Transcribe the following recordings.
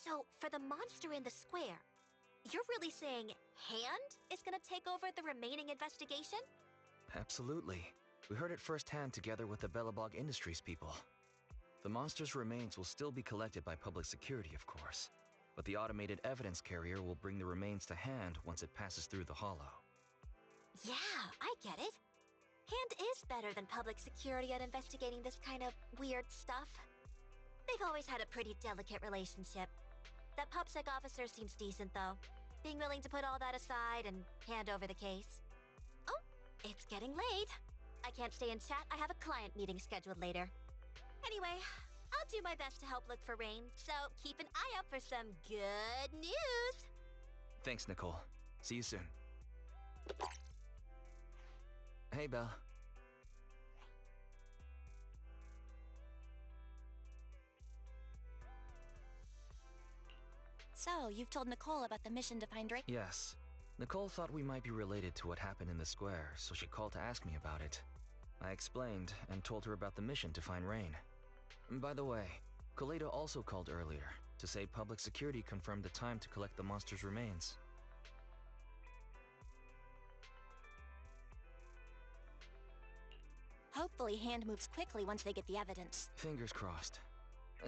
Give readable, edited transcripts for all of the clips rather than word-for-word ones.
So, for the monster in the square, you're really saying Hand is gonna take over the remaining investigation? Absolutely. We heard it firsthand together with the Bellabog Industries people. The monster's remains will still be collected by public security, of course, but the automated evidence carrier will bring the remains to Hand once it passes through the hollow. Yeah, I get it. Hand is better than public security at investigating this kind of weird stuff. They've always had a pretty delicate relationship. That PubSec officer seems decent, though, being willing to put all that aside and hand over the case. Oh, it's getting late. I can't stay in chat. I have a client meeting scheduled later. Anyway, I'll do my best to help look for Rain, so keep an eye out for some good news. Thanks, Nicole. See you soon. Hey, Belle. So, you've told Nicole about the mission to find Rain? Yes. Nicole thought we might be related to what happened in the square, so she called to ask me about it. I explained and told her about the mission to find Rain. By the way, Kaleido also called earlier to say public security confirmed the time to collect the monster's remains. Hopefully Hand moves quickly once they get the evidence. Fingers crossed.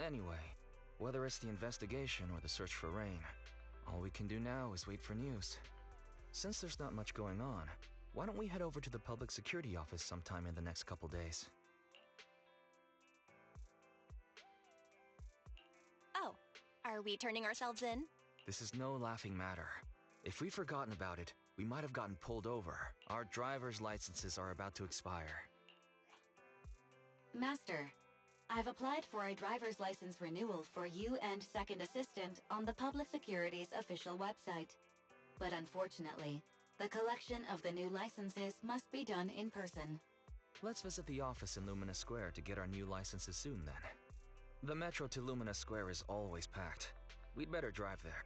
Anyway, whether it's the investigation or the search for Rain, all we can do now is wait for news. Since there's not much going on, why don't we head over to the public security office sometime in the next couple days? Oh, are we turning ourselves in? This is no laughing matter. If we'd forgotten about it, we might have gotten pulled over. Our driver's licenses are about to expire. Master, I've applied for a driver's license renewal for you and second assistant on the Public Security's official website. But unfortunately, the collection of the new licenses must be done in person. Let's visit the office in Lumina Square to get our new licenses soon then. The metro to Lumina Square is always packed. We'd better drive there.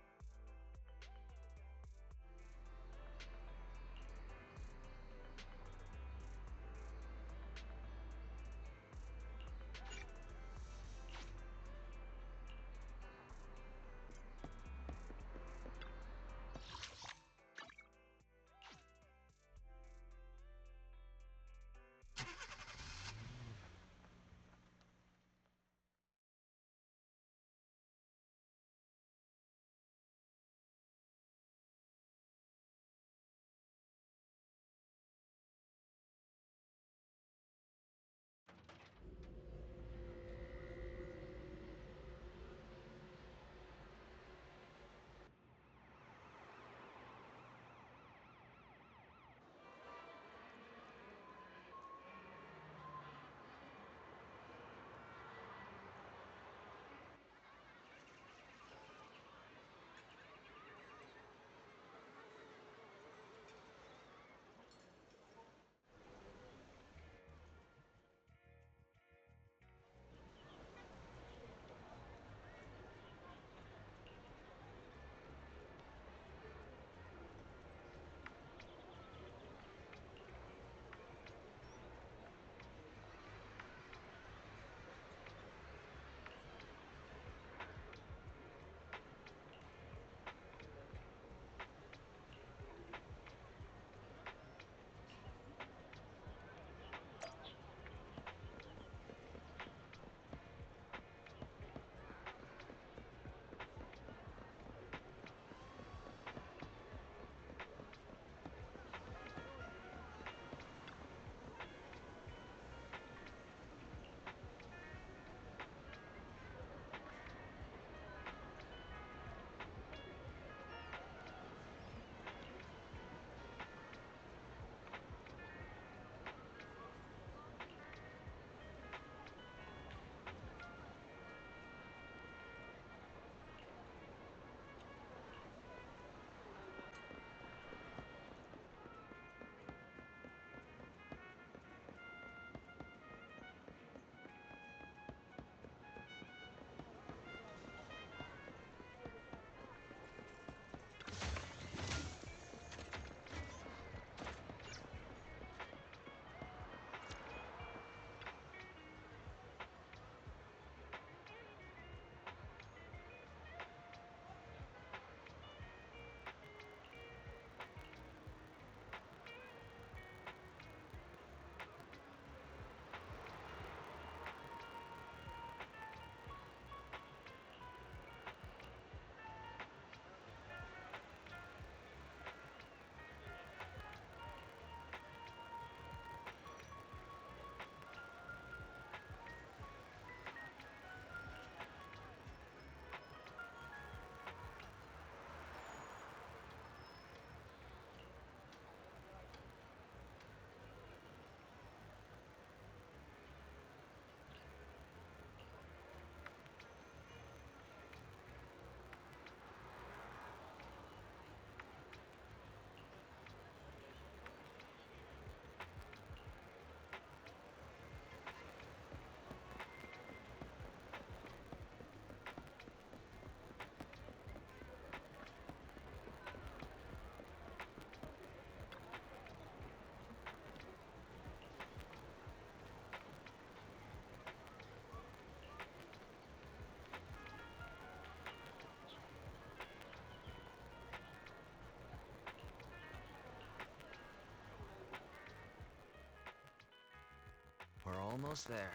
We're almost there.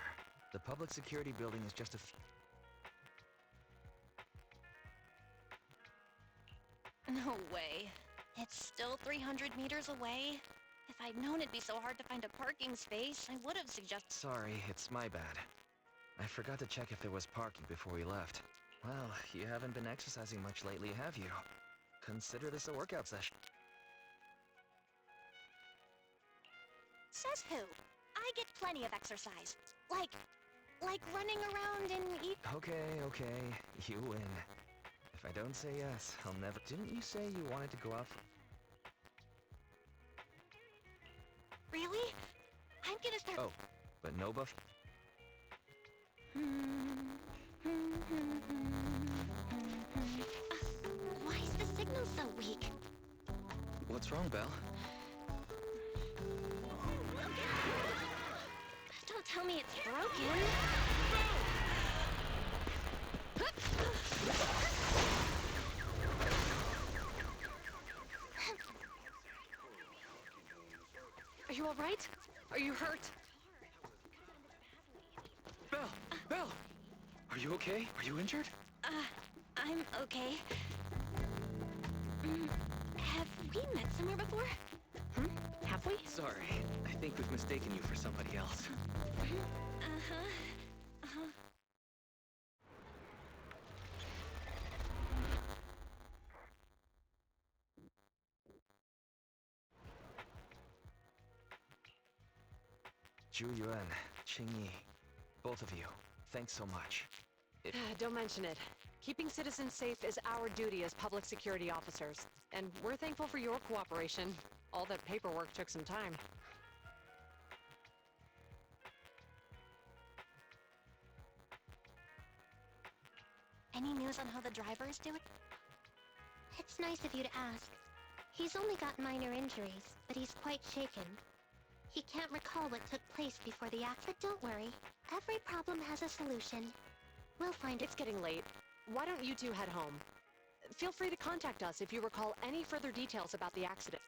The public security building is just a few... No way. It's still 300 meters away. If I'd known it'd be so hard to find a parking space, I would have suggested... Sorry, it's my bad. I forgot to check if there was parking before we left. Well, you haven't been exercising much lately, have you? Consider this a workout session. Says who? I get plenty of exercise. Like running around and eat... Okay, you win. If I don't say yes, I'll never... Didn't you say you wanted to go out for... Really? I'm gonna start... Oh, but no buff... Why is the signal so weak? What's wrong, Belle? Don't tell me it's broken. Are you all right? Are you hurt? Belle! Are you okay? Are you injured? I'm okay. Have we met somewhere before? Have we? Sorry, I think we've mistaken you for somebody else. Zhu Yuan, Qing Yi, both of you, thanks so much. Don't mention it. Keeping citizens safe is our duty as public security officers, and we're thankful for your cooperation. All that paperwork took some time. Any news on how the driver is doing? It's nice of you to ask. He's only got minor injuries, but he's quite shaken. He can't recall what took place before the accident. Don't worry. Every problem has a solution. We'll find it. It's getting late. Why don't you two head home? Feel free to contact us if you recall any further details about the accident.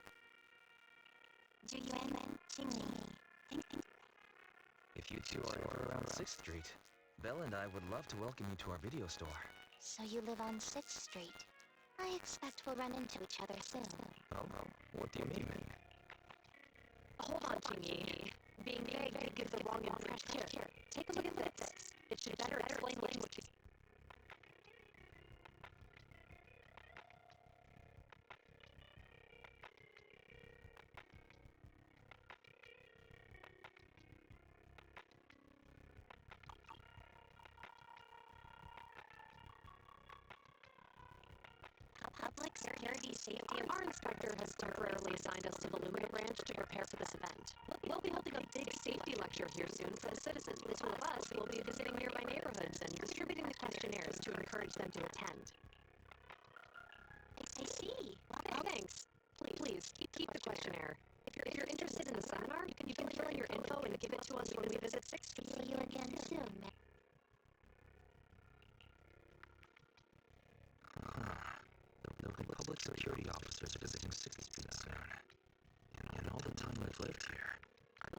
If you two are around 6th Street, Belle and I would love to welcome you to our video store. So you live on 6th Street. I expect we'll run into each other soon. Oh, what do you mean? Hold on, Qing. Being vague could give the wrong impression. Here, take a look at this. It should better explain what you... Public security safety. Our inspector has temporarily assigned us to the Lumina branch to prepare for this event. We'll be holding a big safety lecture here soon for the citizens. The two of us will be visiting nearby neighborhoods and distributing the questionnaires to encourage them to attend. I see. Oh, thanks. Please keep the questionnaire. If you're interested in the seminar, you can fill in your info and give it to us when we visit 6th Street. See you again soon. The public security officers are visiting 6th Street soon. In all the time I've lived here,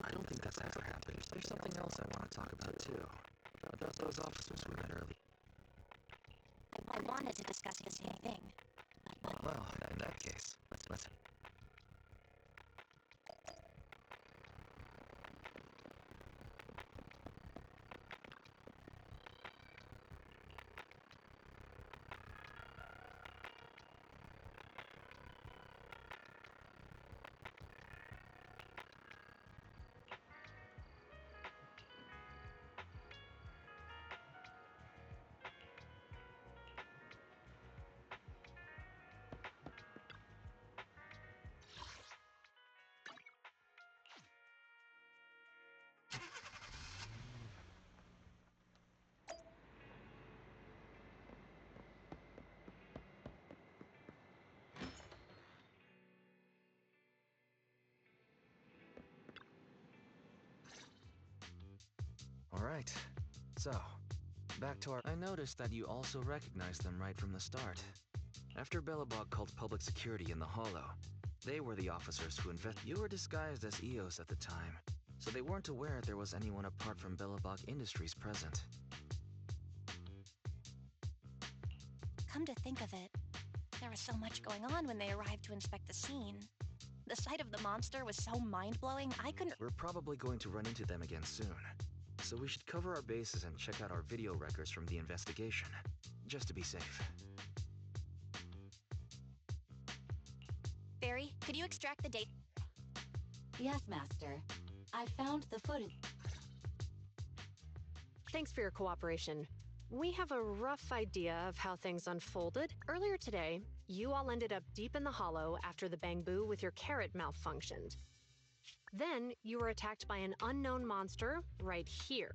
I don't think that's ever happened. There's something else I want to talk about too. About those officers we met earlier. I wanted to discuss the same thing. Well, in that case, let's... Alright, so, back to our... I noticed that you also recognized them right from the start. After Belobog called public security in the Hollow, they were the officers who You were disguised as EOS at the time, so they weren't aware there was anyone apart from Billabong Industries present. Come to think of it, there was so much going on when they arrived to inspect the scene. The sight of the monster was so mind-blowing, I couldn't... We're probably going to run into them again soon, so we should cover our bases and check out our video records from the investigation, just to be safe. Barry, could you extract the data? Yes, Master. I found the footage. Thanks for your cooperation. We have a rough idea of how things unfolded. Earlier today, you all ended up deep in the hollow after the bamboo with your carrot malfunctioned. Then, you were attacked by an unknown monster right here.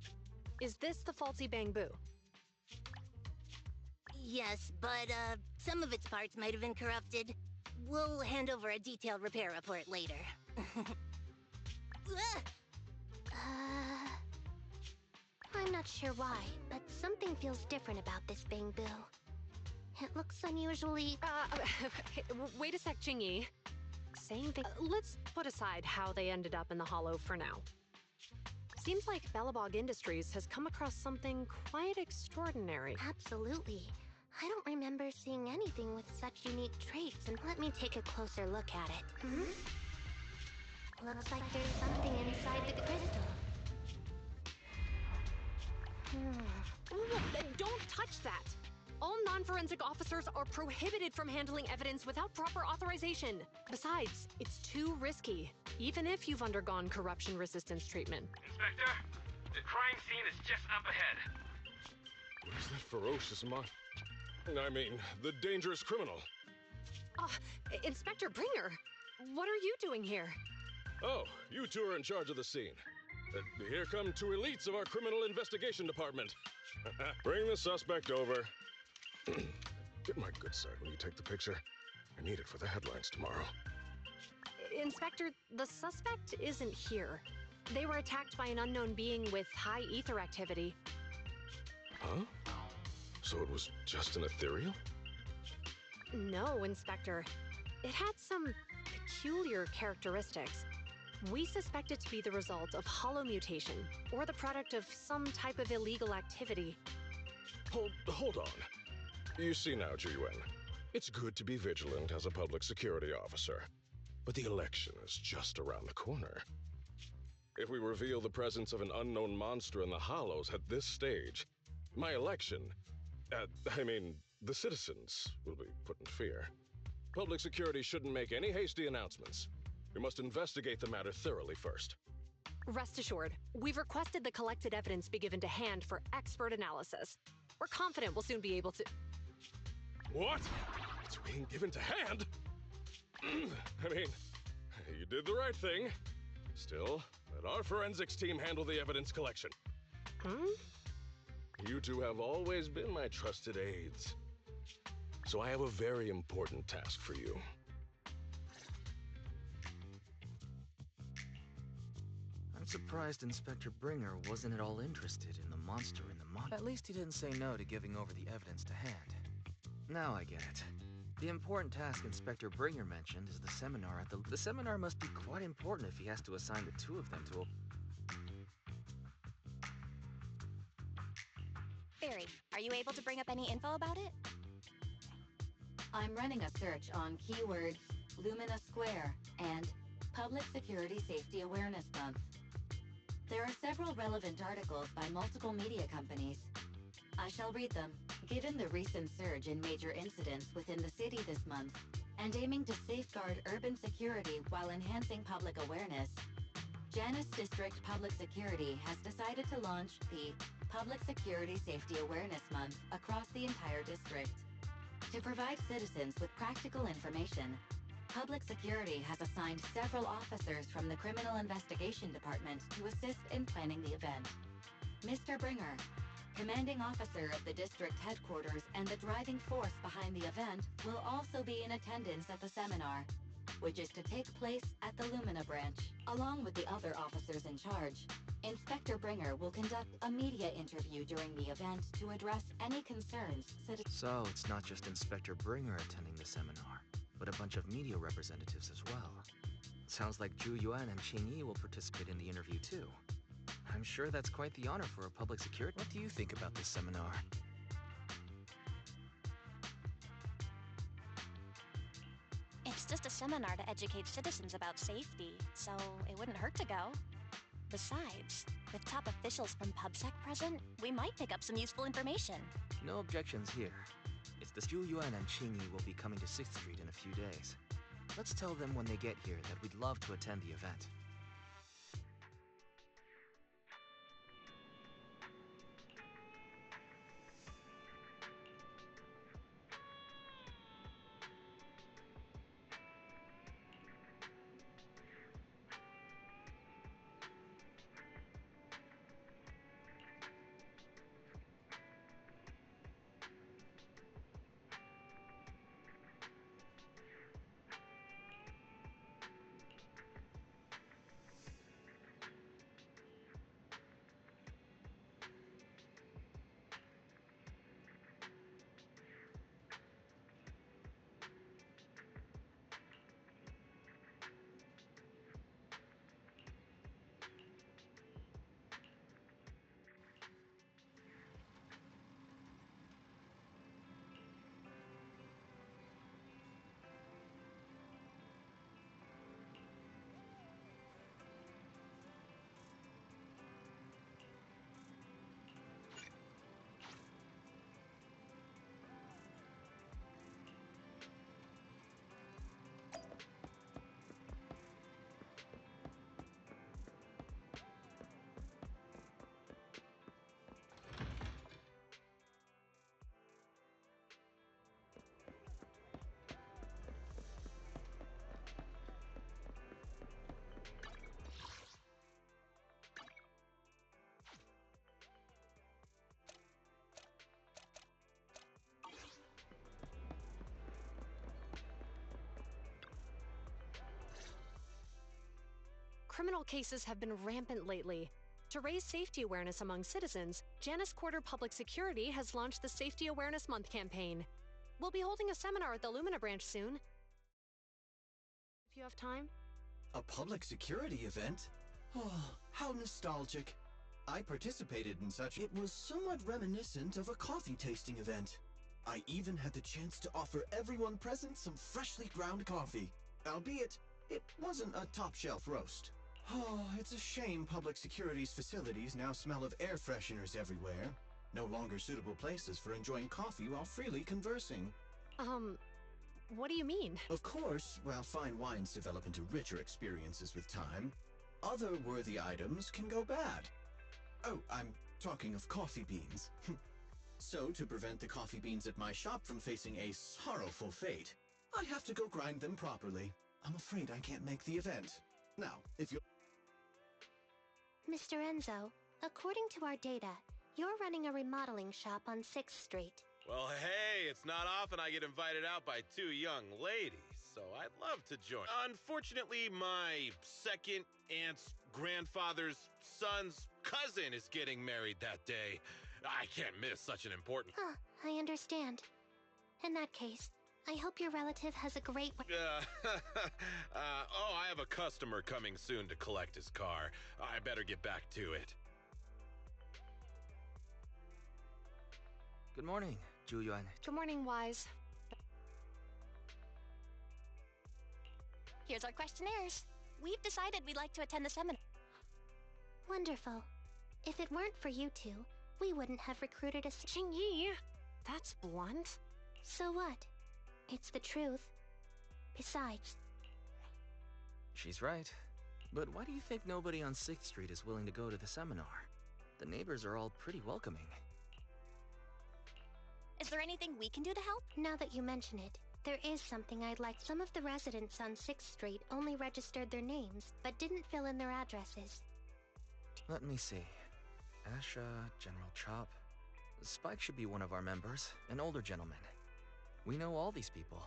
Is this the faulty bamboo? Yes, but some of its parts might have been corrupted. We'll hand over a detailed repair report later. I'm not sure why, but something feels different about this bamboo. It looks unusually... Wait a sec, Jingyi. Saying things... let's put aside how they ended up in the hollow for now. Seems like Billabong Industries has come across something quite extraordinary. Absolutely. I don't remember seeing anything with such unique traits, and let me take a closer look at it. Looks like there's something inside the crystal. Don't touch that! All non-forensic officers are prohibited from handling evidence without proper authorization. Besides, it's too risky, even if you've undergone corruption resistance treatment. Inspector, the crime scene is just up ahead. Where's that ferocious the dangerous criminal? Inspector Bringer, what are you doing here? Oh, you two are in charge of the scene. Here come two elites of our criminal investigation department. Bring the suspect over. Get my good side when you take the picture. I need it for the headlines tomorrow. Inspector, the suspect isn't here. They were attacked by an unknown being with high ether activity. Huh? So it was just an ethereal? No, Inspector. It had some peculiar characteristics. We suspect it to be the result of hollow mutation, or the product of some type of illegal activity. Hold on. You see now, Ji-Wen, it's good to be vigilant as a public security officer, but the election is just around the corner. If we reveal the presence of an unknown monster in the hollows at this stage, my election, the citizens will be put in fear. Public security shouldn't make any hasty announcements. We must investigate the matter thoroughly first. Rest assured, we've requested the collected evidence be given to hand for expert analysis. We're confident we'll soon be able to... What? It's being given to hand? You did the right thing. Still, let our forensics team handle the evidence collection. You two have always been my trusted aides. So I have a very important task for you. I'm surprised Inspector Bringer wasn't at all interested in the monster in the mod. At least he didn't say no to giving over the evidence to hand. Now I get it. The important task Inspector Bringer mentioned is the seminar at the seminar must be quite important if he has to assign the two of them to a... Barry, are you able to bring up any info about it? I'm running a search on keywords Lumina Square and Public Security Safety Awareness Month. There are several relevant articles by multiple media companies. I shall read them. Given the recent surge in major incidents within the city this month, and aiming to safeguard urban security while enhancing public awareness, Janus District Public Security has decided to launch the Public Security Safety Awareness Month across the entire district. To provide citizens with practical information, Public Security has assigned several officers from the Criminal Investigation Department to assist in planning the event. Mr. Bringer, commanding officer of the district headquarters and the driving force behind the event, will also be in attendance at the seminar, which is to take place at the Lumina branch. Along with the other officers in charge, Inspector Bringer will conduct a media interview during the event to address any concerns citizens... So it's not just Inspector Bringer attending the seminar, but a bunch of media representatives as well. Sounds like Zhu Yuan and Qing Yi will participate in the interview too. I'm sure that's quite the honor for a public security. What do you think about this seminar? It's just a seminar to educate citizens about safety, so it wouldn't hurt to go. Besides, with top officials from PubSec present, we might pick up some useful information. No objections here. It's the Zhu Yuan and Qing Yi will be coming to 6th Street in a few days. Let's tell them when they get here that we'd love to attend the event. Criminal cases have been rampant lately. To raise safety awareness among citizens, Janus Quarter Public Security has launched the Safety Awareness Month campaign. We'll be holding a seminar at the Lumina branch soon. If you have time. A public security event? Oh, how nostalgic. I participated in such. It was somewhat reminiscent of a coffee tasting event. I even had the chance to offer everyone present some freshly ground coffee, albeit it wasn't a top-shelf roast. Oh, it's a shame public security's facilities now smell of air fresheners everywhere. No longer suitable places for enjoying coffee while freely conversing. What do you mean? Of course, while fine wines develop into richer experiences with time, other worthy items can go bad. Oh, I'm talking of coffee beans. So, to prevent the coffee beans at my shop from facing a sorrowful fate, I have to go grind them properly. I'm afraid I can't make the event. Now, if you're... Mr. Enzo, according to our data, you're running a remodeling shop on 6th Street. Well, hey, it's not often I get invited out by two young ladies, so I'd love to join. Unfortunately, my second aunt's grandfather's son's cousin is getting married that day. I can't miss such an important... I understand. In that case, I hope your relative has a great... I have a customer coming soon to collect his car. I better get back to it. Good morning, Zhu Yuan. Good morning, Wise. Here's our questionnaires. We've decided we'd like to attend the seminar. Wonderful. If it weren't for you two, we wouldn't have recruited a... Qing Yi, that's blunt. So what? It's the truth. Besides... She's right. But why do you think nobody on 6th Street is willing to go to the seminar? The neighbors are all pretty welcoming. Is there anything we can do to help? Now that you mention it, there is something I'd like. Some of the residents on 6th Street only registered their names, but didn't fill in their addresses. Let me see. Asha, General Chop. Spike should be one of our members, an older gentleman. We know all these people.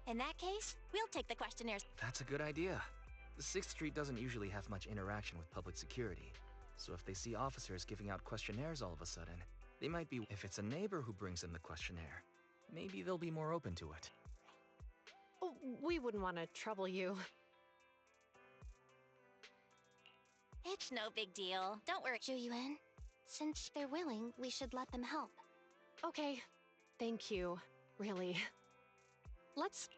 In that case, we'll take the questionnaires. That's a good idea. The 6th Street doesn't usually have much interaction with public security, so if they see officers giving out questionnaires all of a sudden, they might be... If it's a neighbor who brings in the questionnaire, maybe they'll be more open to it. We wouldn't want to trouble you. It's no big deal. Don't worry, Zhu Since they're willing, we should let them help. Okay. Thank you. Really. Let's...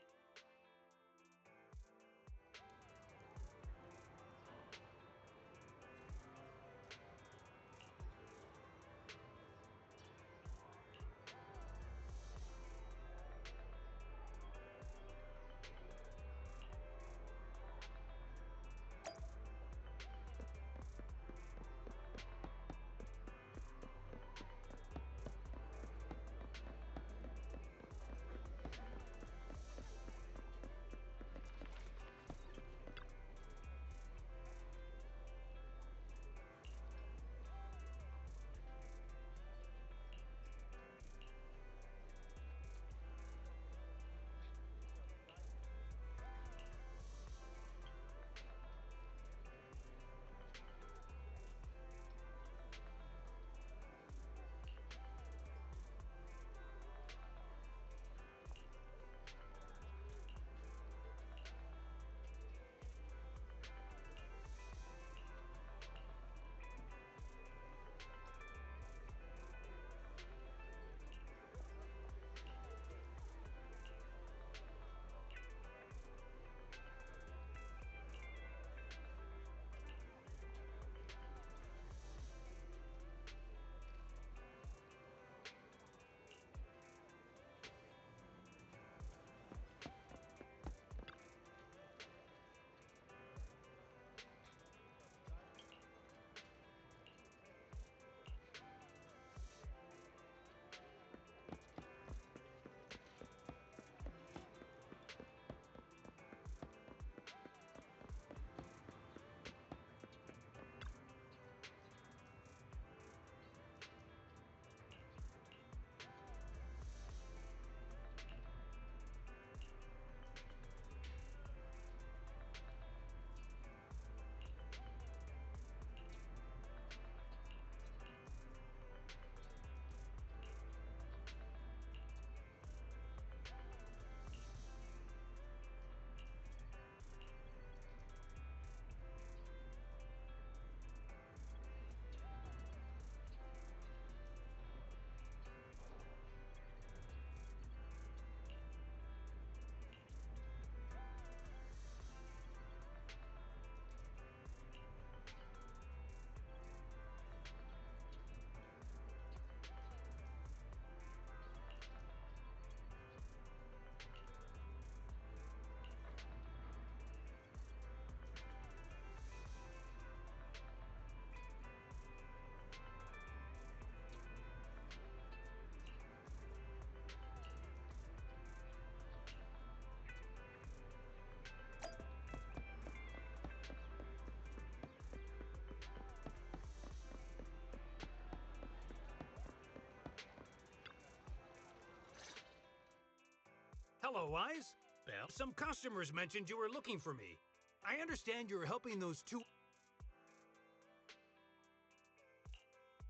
Hello, Wise. Bell, some customers mentioned you were looking for me. I understand you're helping those two...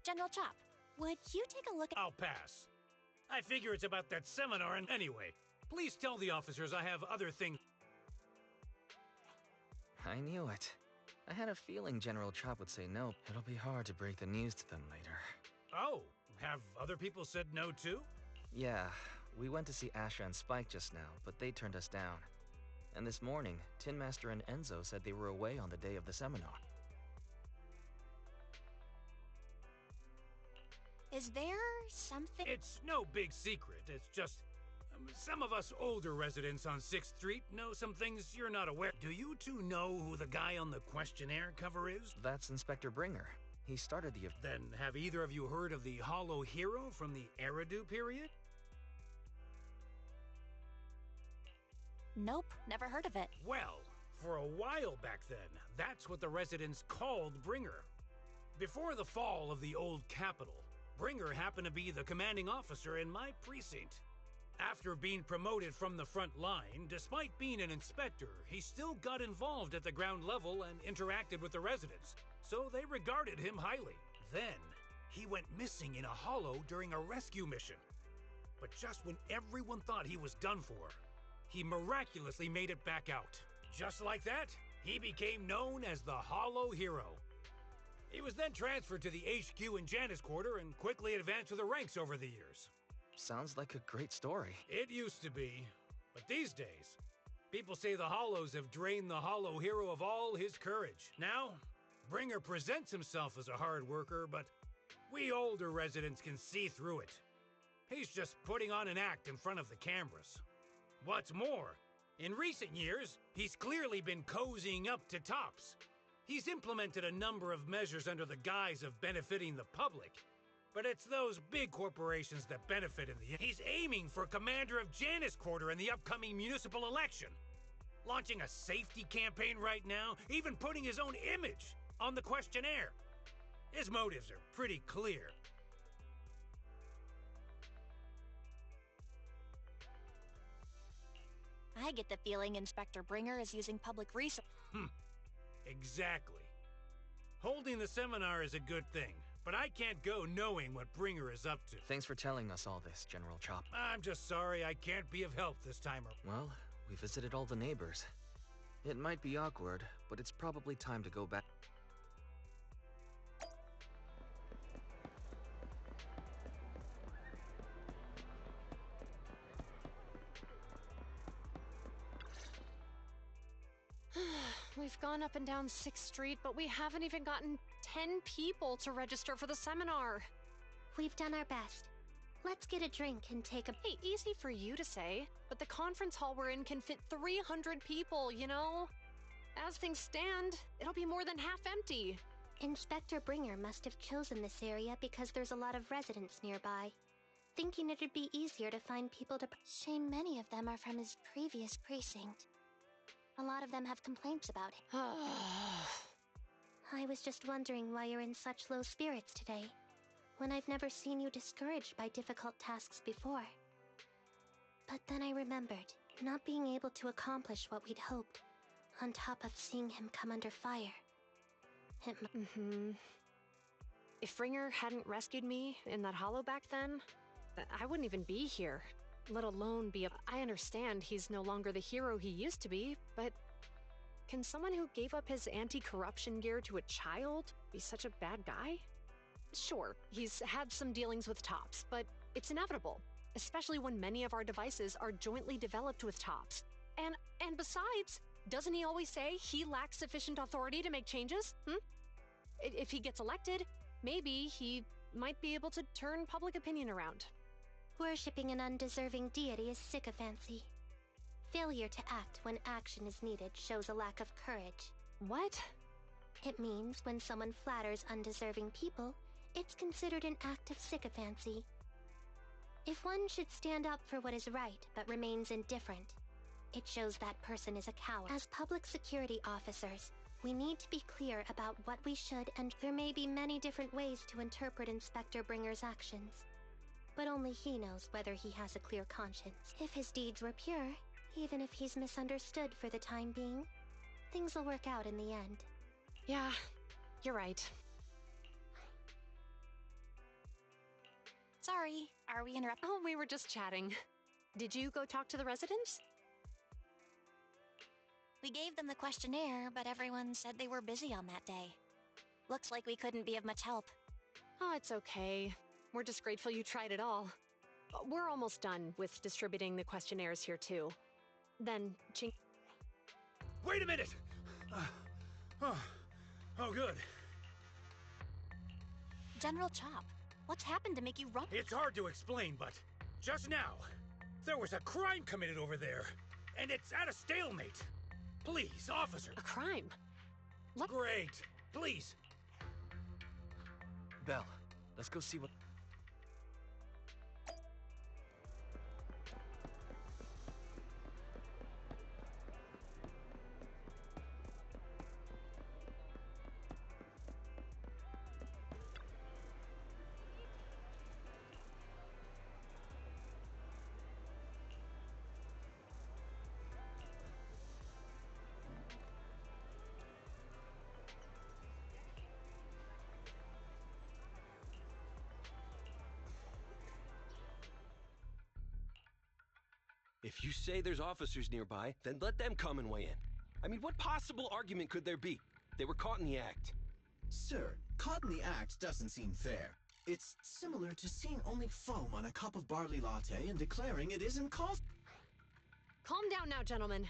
General Chop, would you take a look at... I'll pass. I figure it's about that seminar and anyway. Please tell the officers I have other things... I knew it. I had a feeling General Chop would say no. It'll be hard to break the news to them later. Oh, have other people said no too? Yeah, we went to see Asha and Spike just now, but they turned us down. And this morning, Tin Master and Enzo said they were away on the day of the seminar. Is there something... It's no big secret. It's just... some of us older residents on 6th Street know some things you're not aware. Do you two know who the guy on the questionnaire cover is? That's Inspector Bringer. He started the... Then have either of you heard of the Hollow Hero from the Eridu period? Nope, never heard of it. Well, for a while back then, that's what the residents called Bringer. Before the fall of the old capital, Bringer happened to be the commanding officer in my precinct. After being promoted from the front line, despite being an inspector, he still got involved at the ground level and interacted with the residents, so they regarded him highly. Then, he went missing in a hollow during a rescue mission. But just when everyone thought he was done for, he miraculously made it back out. Just like that, he became known as the Hollow Hero. He was then transferred to the HQ in Janus Quarter and quickly advanced through the ranks over the years. Sounds like a great story. It used to be, but these days, people say the Hollows have drained the Hollow Hero of all his courage. Now, Bringer presents himself as a hard worker, but we older residents can see through it. He's just putting on an act in front of the cameras. What's more, in recent years, he's clearly been cozying up to Tops. He's implemented a number of measures under the guise of benefiting the public, but it's those big corporations that benefit in the end. He's aiming for commander of Janus Quarter in the upcoming municipal election, launching a safety campaign right now, even putting his own image on the questionnaire. His motives are pretty clear. I get the feeling Inspector Bringer is using public resources. Exactly. Holding the seminar is a good thing, but I can't go knowing what Bringer is up to. Thanks for telling us all this, General Chop. I'm just sorry I can't be of help this time. Well, we visited all the neighbors. It might be awkward, but it's probably time to go back. We've gone up and down 6th Street, but we haven't even gotten 10 people to register for the seminar. We've done our best. Let's get a drink and take a... Hey, easy for you to say, but the conference hall we're in can fit 300 people, you know? As things stand, it'll be more than half empty. Inspector Bringer must have chosen this area because there's a lot of residents nearby, thinking it'd be easier to find people to... Shame many of them are from his previous precinct. A lot of them have complaints about him. I was just wondering why you're in such low spirits today, when I've never seen you discouraged by difficult tasks before. But then I remembered not being able to accomplish what we'd hoped, on top of seeing him come under fire. If Bringer hadn't rescued me in that hollow back then, I wouldn't even be here. Let alone be a... I understand he's no longer the hero he used to be, but can someone who gave up his anti-corruption gear to a child be such a bad guy? Sure, he's had some dealings with Tops, but it's inevitable, especially when many of our devices are jointly developed with Tops. And besides, doesn't he always say he lacks sufficient authority to make changes? If he gets elected, maybe he might be able to turn public opinion around. Worshipping an undeserving deity is sycophancy. Failure to act when action is needed shows a lack of courage. What? It means when someone flatters undeserving people, it's considered an act of sycophancy. If one should stand up for what is right but remains indifferent, it shows that person is a coward. As public security officers, we need to be clear about what we should, and there may be many different ways to interpret Inspector Bringer's actions. But only he knows whether he has a clear conscience. If his deeds were pure, even if he's misunderstood for the time being, things will work out in the end. Yeah, you're right. Sorry, are we interrupting? Oh, we were just chatting. Did you go talk to the residents? We gave them the questionnaire, but everyone said they were busy on that day. Looks like we couldn't be of much help. Oh, it's okay. We're just grateful you tried it all. We're almost done with distributing the questionnaires here, too. Then, Wait a minute! Oh, good. General Chop, what's happened to make you run? It's hard to explain, but just now, there was a crime committed over there, and it's at a stalemate. Please, officer. A crime? Great. Please. Belle, let's go see what... If you say there's officers nearby, then let them come and weigh in. I mean, what possible argument could there be? They were caught in the act. Sir, caught in the act doesn't seem fair. It's similar to seeing only foam on a cup of barley latte and declaring it isn't coffee. Calm down now, gentlemen.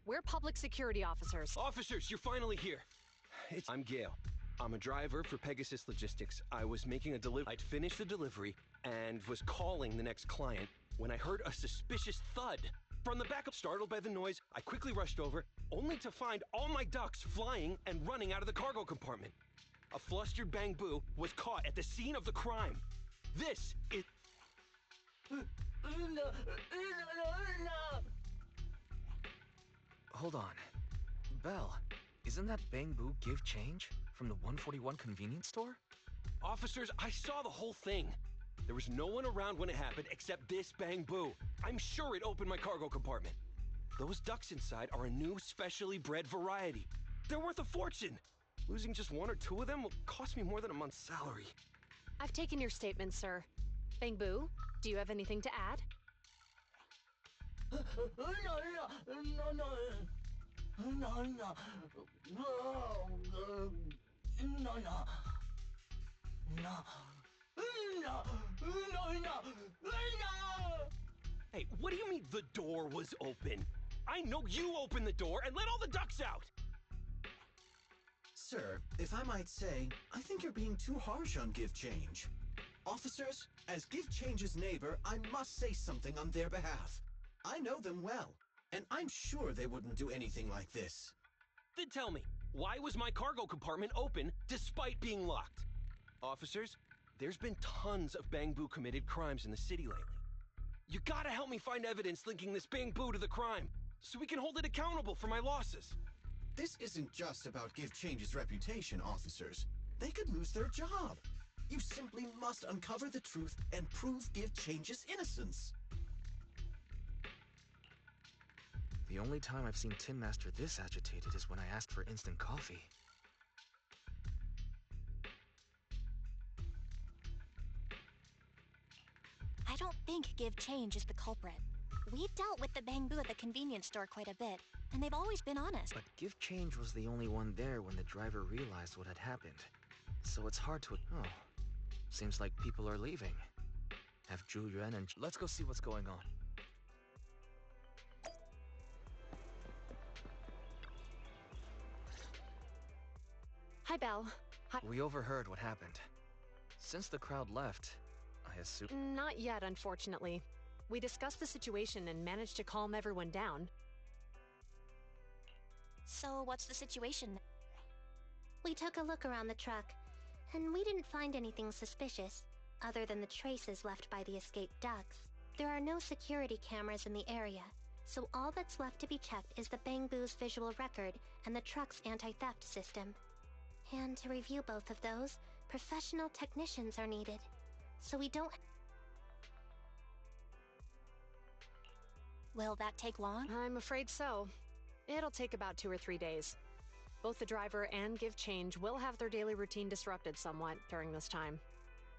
We're public security officers. Officers, you're finally here. I'm Gale. I'm a driver for Pegasus Logistics. I was making a delivery. I'd finished the delivery and was calling the next client when I heard a suspicious thud. From the backup, startled by the noise, I quickly rushed over, only to find all my ducks flying and running out of the cargo compartment. A flustered Bang-Boo was caught at the scene of the crime. This is... Hold on. Belle, isn't that Bang-Boo give change from the 141 convenience store? Officers, I saw the whole thing. There was no one around when it happened except this Bang-Boo. I'm sure it opened my cargo compartment. Those ducks inside are a new specially bred variety. They're worth a fortune. Losing just one or two of them will cost me more than a month's salary. I've taken your statement, sir. Bang-Boo, do you have anything to add? Hey, what do you mean the door was open? I know you opened the door and let all the ducks out! Sir, if I might say, I think you're being too harsh on Give Change. Officers, as Give Change's neighbor, I must say something on their behalf. I know them well, and I'm sure they wouldn't do anything like this. Then tell me, why was my cargo compartment open despite being locked? Officers, there's been tons of Bang-Boo committed crimes in the city lately. You gotta help me find evidence linking this Bang-Boo to the crime, so we can hold it accountable for my losses. This isn't just about Give Change's reputation, officers. They could lose their job. You simply must uncover the truth and prove Give Change's innocence. The only time I've seen Tin Master this agitated is when I asked for instant coffee. I don't think Give Change is the culprit. We've dealt with the Bang-Boo at the convenience store quite a bit, and they've always been honest. But Give Change was the only one there when the driver realized what had happened. So it's hard to... Oh. Seems like people are leaving. Have Zhu Yuan and... Let's go see what's going on. Hi, Belle. Hi. We overheard what happened. Since the crowd left, I assume... Not yet, unfortunately. We discussed the situation and managed to calm everyone down. So what's the situation? We took a look around the truck, and we didn't find anything suspicious, other than the traces left by the escaped ducks. There are no security cameras in the area, so all that's left to be checked is the Bang-Boo's visual record and the truck's anti-theft system. And to review both of those, professional technicians are needed, so we don't... Will that take long? I'm afraid so. It'll take about 2 or 3 days. Both the driver and Give Change will have their daily routine disrupted somewhat during this time.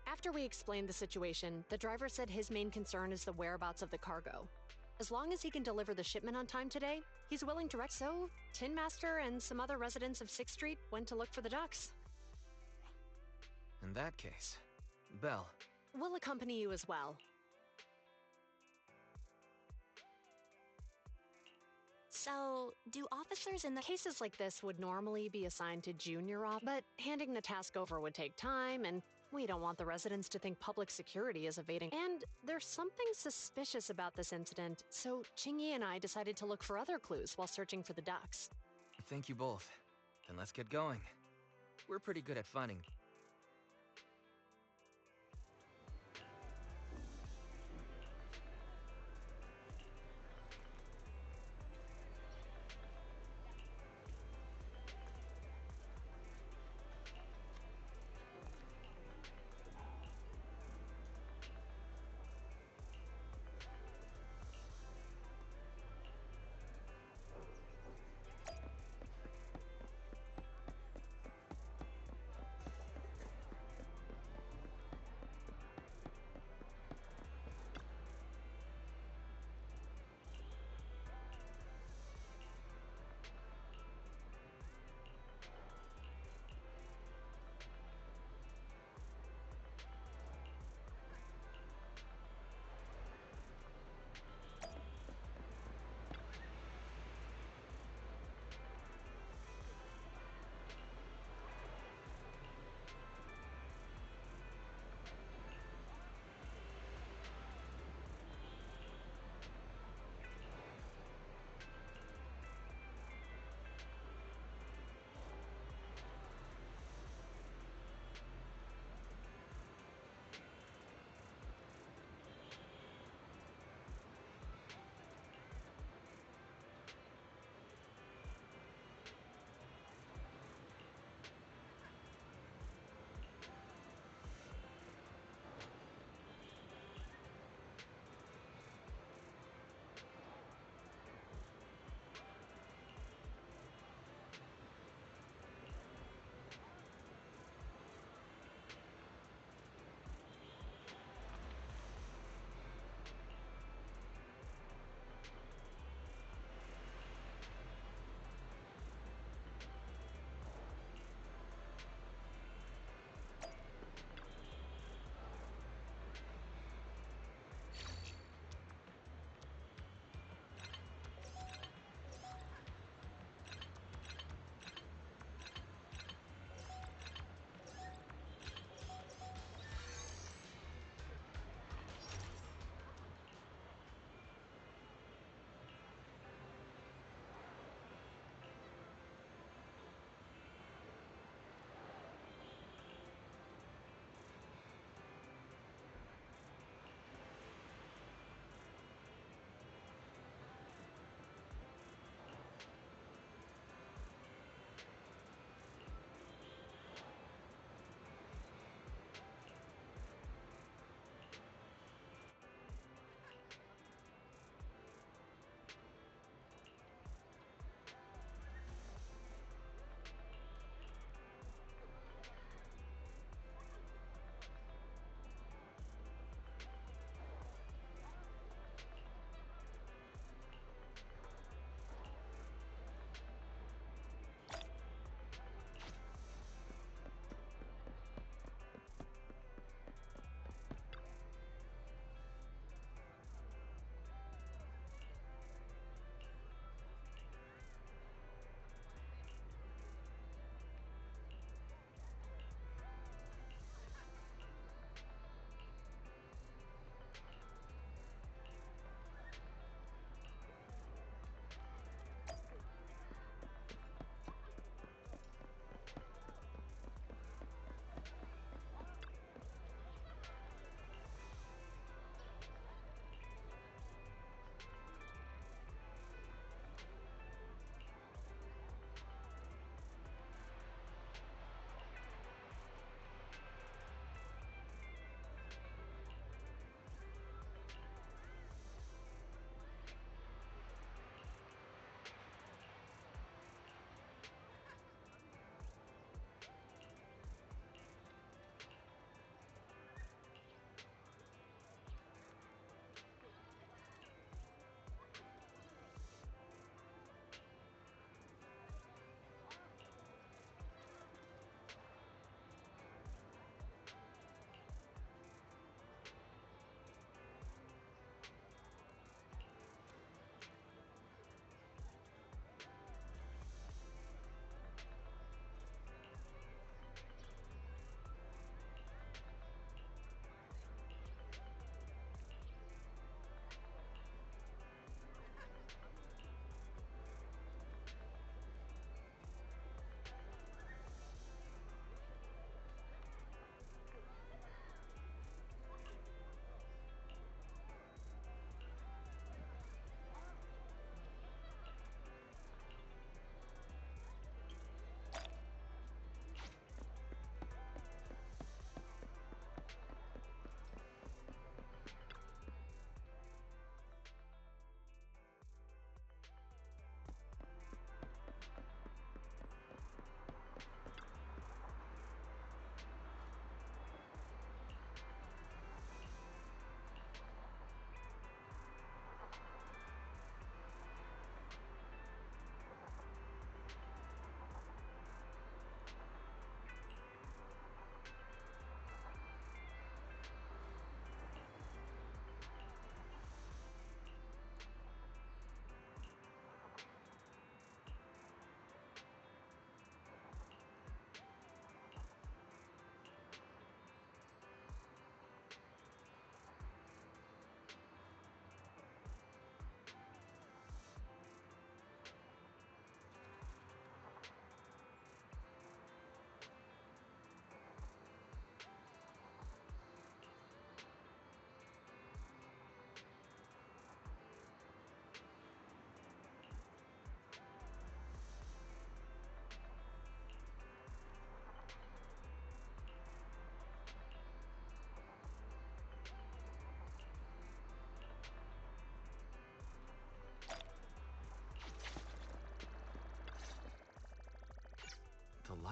After we explained the situation, the driver said his main concern is the whereabouts of the cargo. As long as he can deliver the shipment on time today, he's willing to wreck. So, Tin Master and some other residents of 6th Street went to look for the ducks. In that case, Belle. We'll accompany you as well. So, do officers in the... Cases like this would normally be assigned to junior op, but handing the task over would take time, and we don't want the residents to think public security is evading. And there's something suspicious about this incident, so Qingyi and I decided to look for other clues while searching for the ducks. Thank you both. Then let's get going. We're pretty good at finding...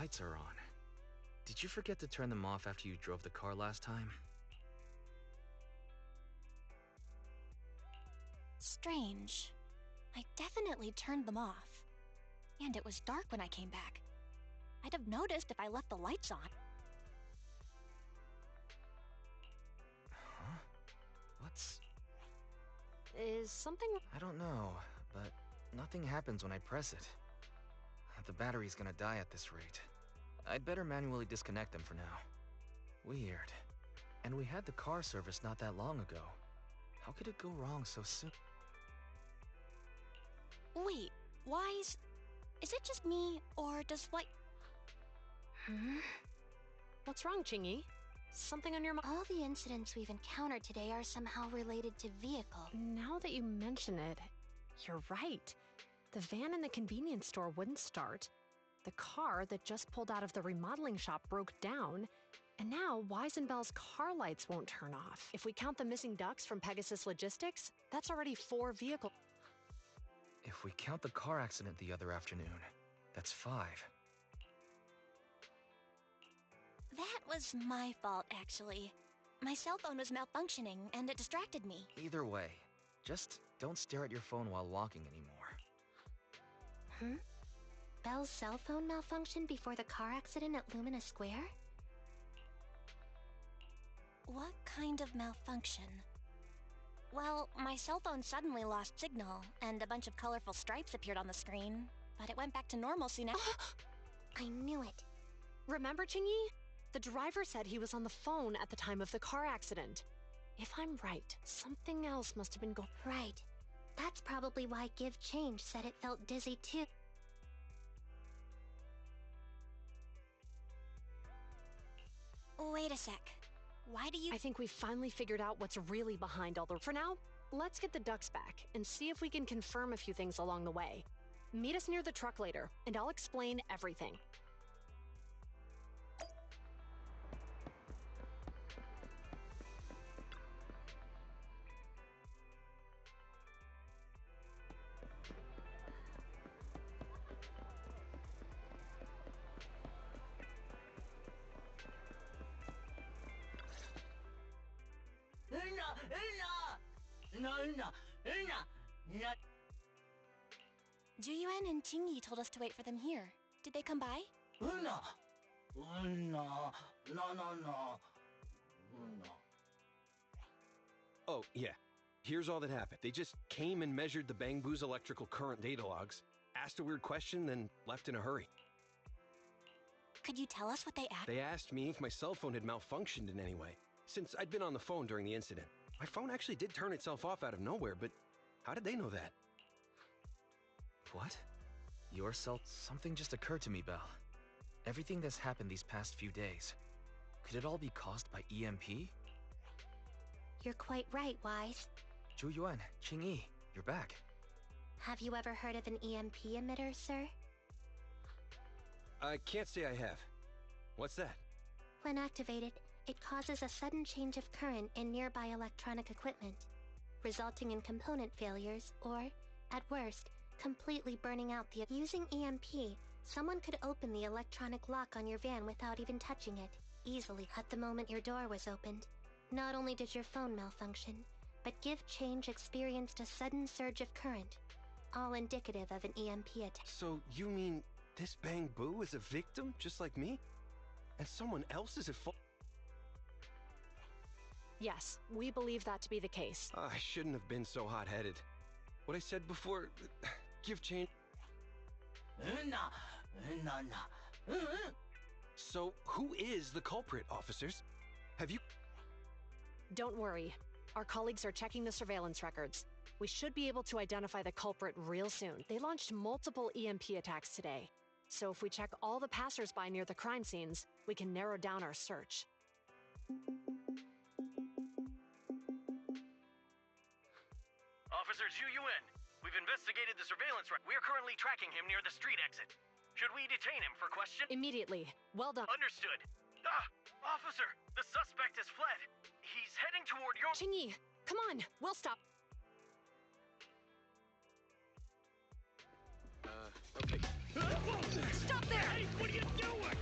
lights are on. Did you forget to turn them off after you drove the car last time? Strange. I definitely turned them off. And it was dark when I came back. I'd have noticed if I left the lights on. Huh? What's... Is something... I don't know, but nothing happens when I press it. The battery's gonna die at this rate. I'd better manually disconnect them for now. Weird. And we had the car service not that long ago. How could it go wrong so soon? Wait, Wise? Is it just me, or does what... What's wrong, Chingy? Something on your mind? All the incidents we've encountered today are somehow related to vehicle. Now that you mention it, you're right. The van in the convenience store wouldn't start. The car that just pulled out of the remodeling shop broke down. And now Wise and Bell's car lights won't turn off. If we count the missing ducks from Pegasus Logistics, that's already 4 vehicles. If we count the car accident the other afternoon, that's 5. That was my fault, actually. My cell phone was malfunctioning, and it distracted me. Either way, just don't stare at your phone while walking anymore. Bell's cell phone malfunctioned before the car accident at Lumina Square? What kind of malfunction? Well, my cell phone suddenly lost signal, and a bunch of colorful stripes appeared on the screen, but it went back to normal soon after. I knew it. Remember, Chingy? The driver said he was on the phone at the time of the car accident. If I'm right, something else must have been going... Right. That's probably why Give Change said it felt dizzy too. Wait a sec. Why do you... I think we've finally figured out what's really behind all the... For now, let's get the ducks back and see if we can confirm a few things along the way. Meet us near the truck later, and I'll explain everything. Juyuan and Chingy told us to wait for them here. Did they come by? Oh, yeah. Here's all that happened. They just came and measured the Bang Boo's electrical current data logs, asked a weird question, then left in a hurry. Could you tell us what they asked? They asked me if my cell phone had malfunctioned in any way, since I'd been on the phone during the incident. My phone actually did turn itself off out of nowhere, but how did they know that? What? Your cell... Something just occurred to me, Belle. Everything that's happened these past few days, could it all be caused by EMP? You're quite right, Wise. Zhu-Yuan, Qing-Yi, you're back. Have you ever heard of an EMP emitter, sir? I can't say I have. What's that? When activated, it causes a sudden change of current in nearby electronic equipment, resulting in component failures or, at worst, completely burning out the... Using EMP, someone could open the electronic lock on your van without even touching it, easily. At the moment your door was opened, not only did your phone malfunction, but Give Change experienced a sudden surge of current, all indicative of an EMP attack. So you mean this Bang Boo is a victim, just like me? And someone else is at fault? Yes, we believe that to be the case. I shouldn't have been so hot-headed. What I said before... Give Change... So, who is the culprit, officers? Have you... Don't worry. Our colleagues are checking the surveillance records. We should be able to identify the culprit real soon. They launched multiple EMP attacks today. So if we check all the passers-by near the crime scenes, we can narrow down our search. Officer Zhu-Yuan, we've investigated the surveillance. We're currently tracking him near the street exit. Should we detain him for question? Immediately. Well done. Understood. Ah! Officer, the suspect has fled. He's heading toward your... Qing-Yi, come on, we'll stop. Okay. Stop there! Hey, what are you doing?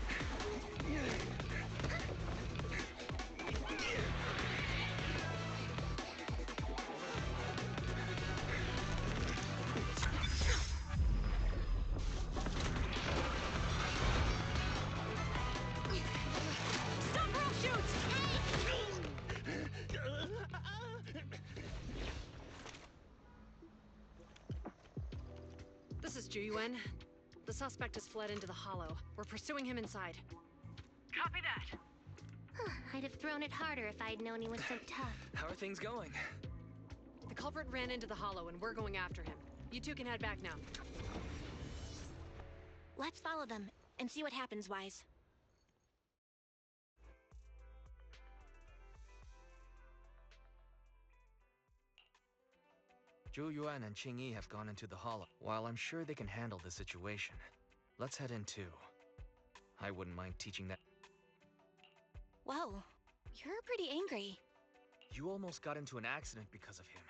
Yuen, the suspect has fled into the hollow. We're pursuing him inside. Copy that. I'd have thrown it harder if I'd known he was so tough. How are things going? The culprit ran into the hollow and we're going after him. You two can head back now. Let's follow them and see what happens, Wise. Zhu Yuan and Qing Yi have gone into the hollow. While I'm sure they can handle the situation, let's head in too. I wouldn't mind teaching that. Whoa, you're pretty angry. You almost got into an accident because of him.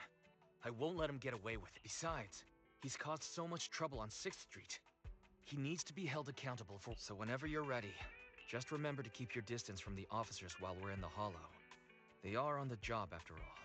I won't let him get away with it. Besides, he's caused so much trouble on 6th Street. He needs to be held accountable for. So whenever you're ready, just remember to keep your distance from the officers while we're in the hollow. They are on the job after all.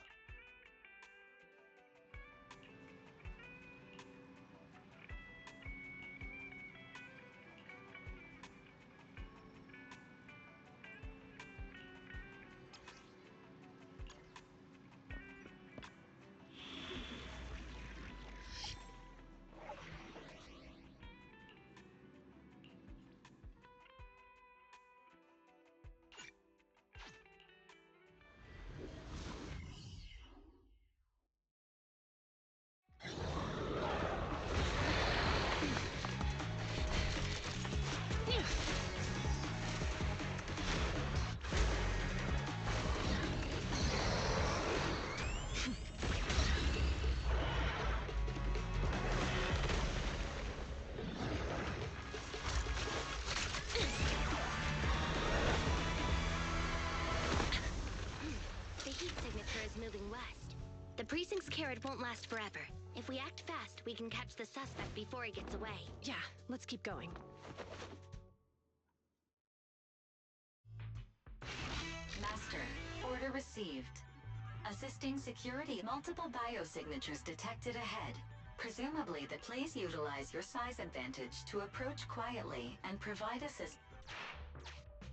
Moving west. The precinct's carrot won't last forever. If we act fast, we can catch the suspect before he gets away. Yeah, let's keep going. Master, order received. Assisting security, multiple biosignatures detected ahead. Presumably, the please utilize your size advantage to approach quietly and provide assistance.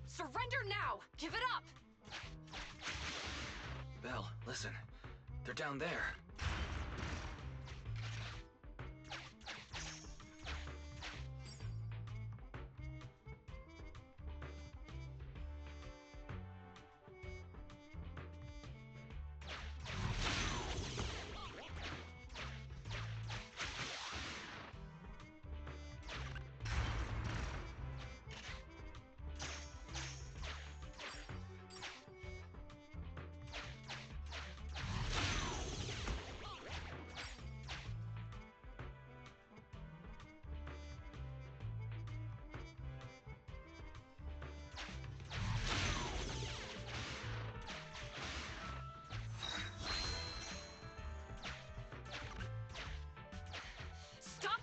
Surrender now! Give it up! Belle, listen. They're down there.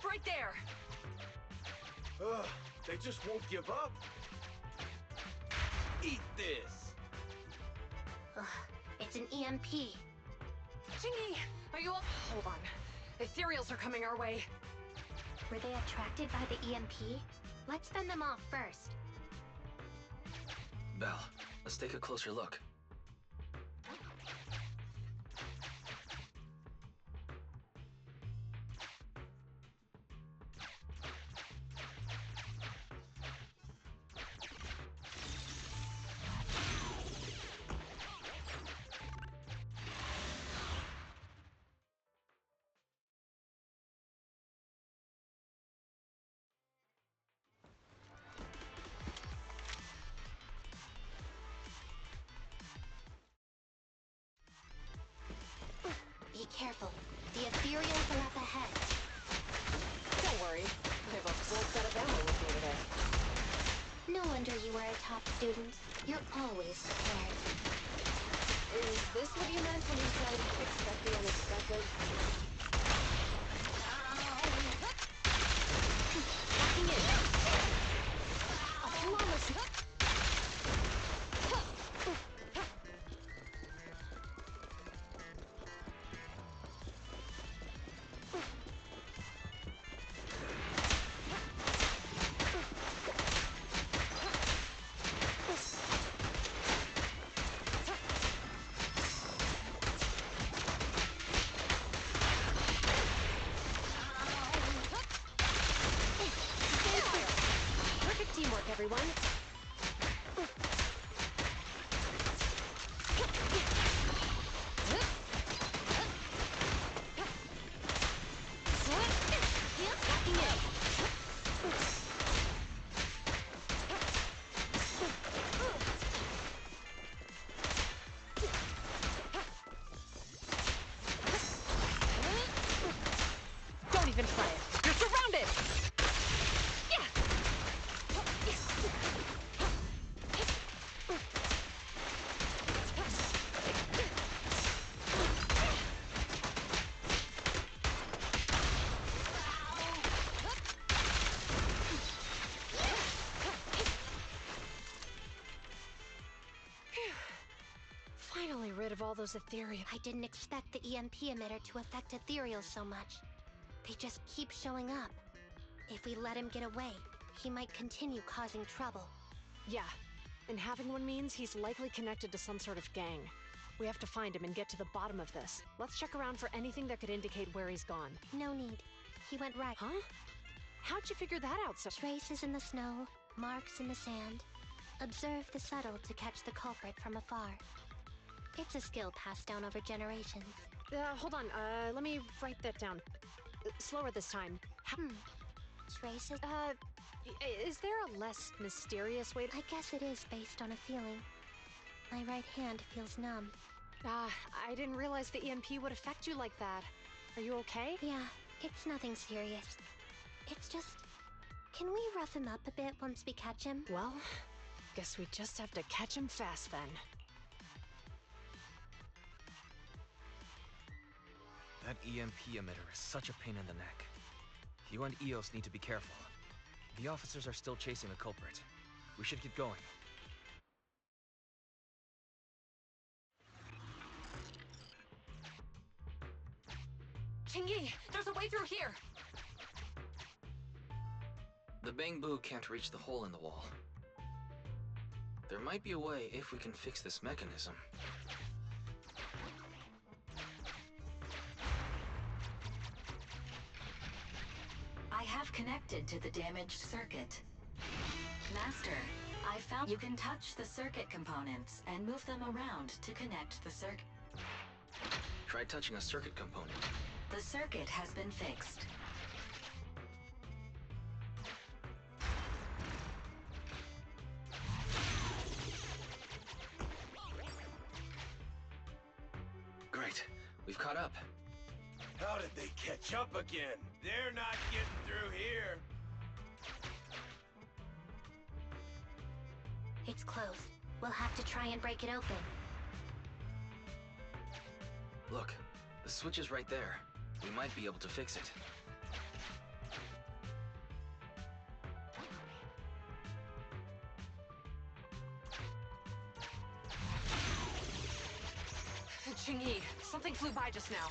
Right there! Ugh, they just won't give up. Eat this! Ugh, it's an EMP. Jingy, are you up? Hold on. Ethereals are coming our way. Were they attracted by the EMP? Let's fend them off first. Belle, let's take a closer look. Be careful. The ethereals are up ahead. Don't worry. I have a full set of ammo with me today. No wonder you were a top student. You're always prepared. Is this what you meant when you said expect the unexpected? Locking in. A flawless... everyone. Don't even try it. You're surrounded! Finally rid of all those ethereal. I didn't expect the EMP emitter to affect ethereal so much. They just keep showing up. If we let him get away, he might continue causing trouble. Yeah, and having one means he's likely connected to some sort of gang. We have to find him and get to the bottom of this. Let's check around for anything that could indicate where he's gone. No need. He went right. Huh? How'd you figure that out so— Traces in the snow, marks in the sand. Observe the subtle to catch the culprit from afar. It's a skill passed down over generations. Hold on, let me write that down. Slower this time. Traces? Is there a less mysterious way to— I guess it is based on a feeling. My right hand feels numb. I didn't realize the EMP would affect you like that. Are you okay? Yeah, it's nothing serious. It's just... Can we rough him up a bit once we catch him? Well, guess we just have to catch him fast then. That EMP emitter is such a pain in the neck. You and EOS need to be careful. The officers are still chasing the culprit. We should get going. Chingy, there's a way through here! The Bangbu can't reach the hole in the wall. There might be a way if we can fix this mechanism. I have connected to the damaged circuit. Master, I found you can touch the circuit components and move them around to connect the circuit. Try touching a circuit component. The circuit has been fixed. Great. We've caught up. How did they catch up again? They're not getting through here. It's close. We'll have to try and break it open. Look, the switch is right there. We might be able to fix it. Chingy, something flew by just now.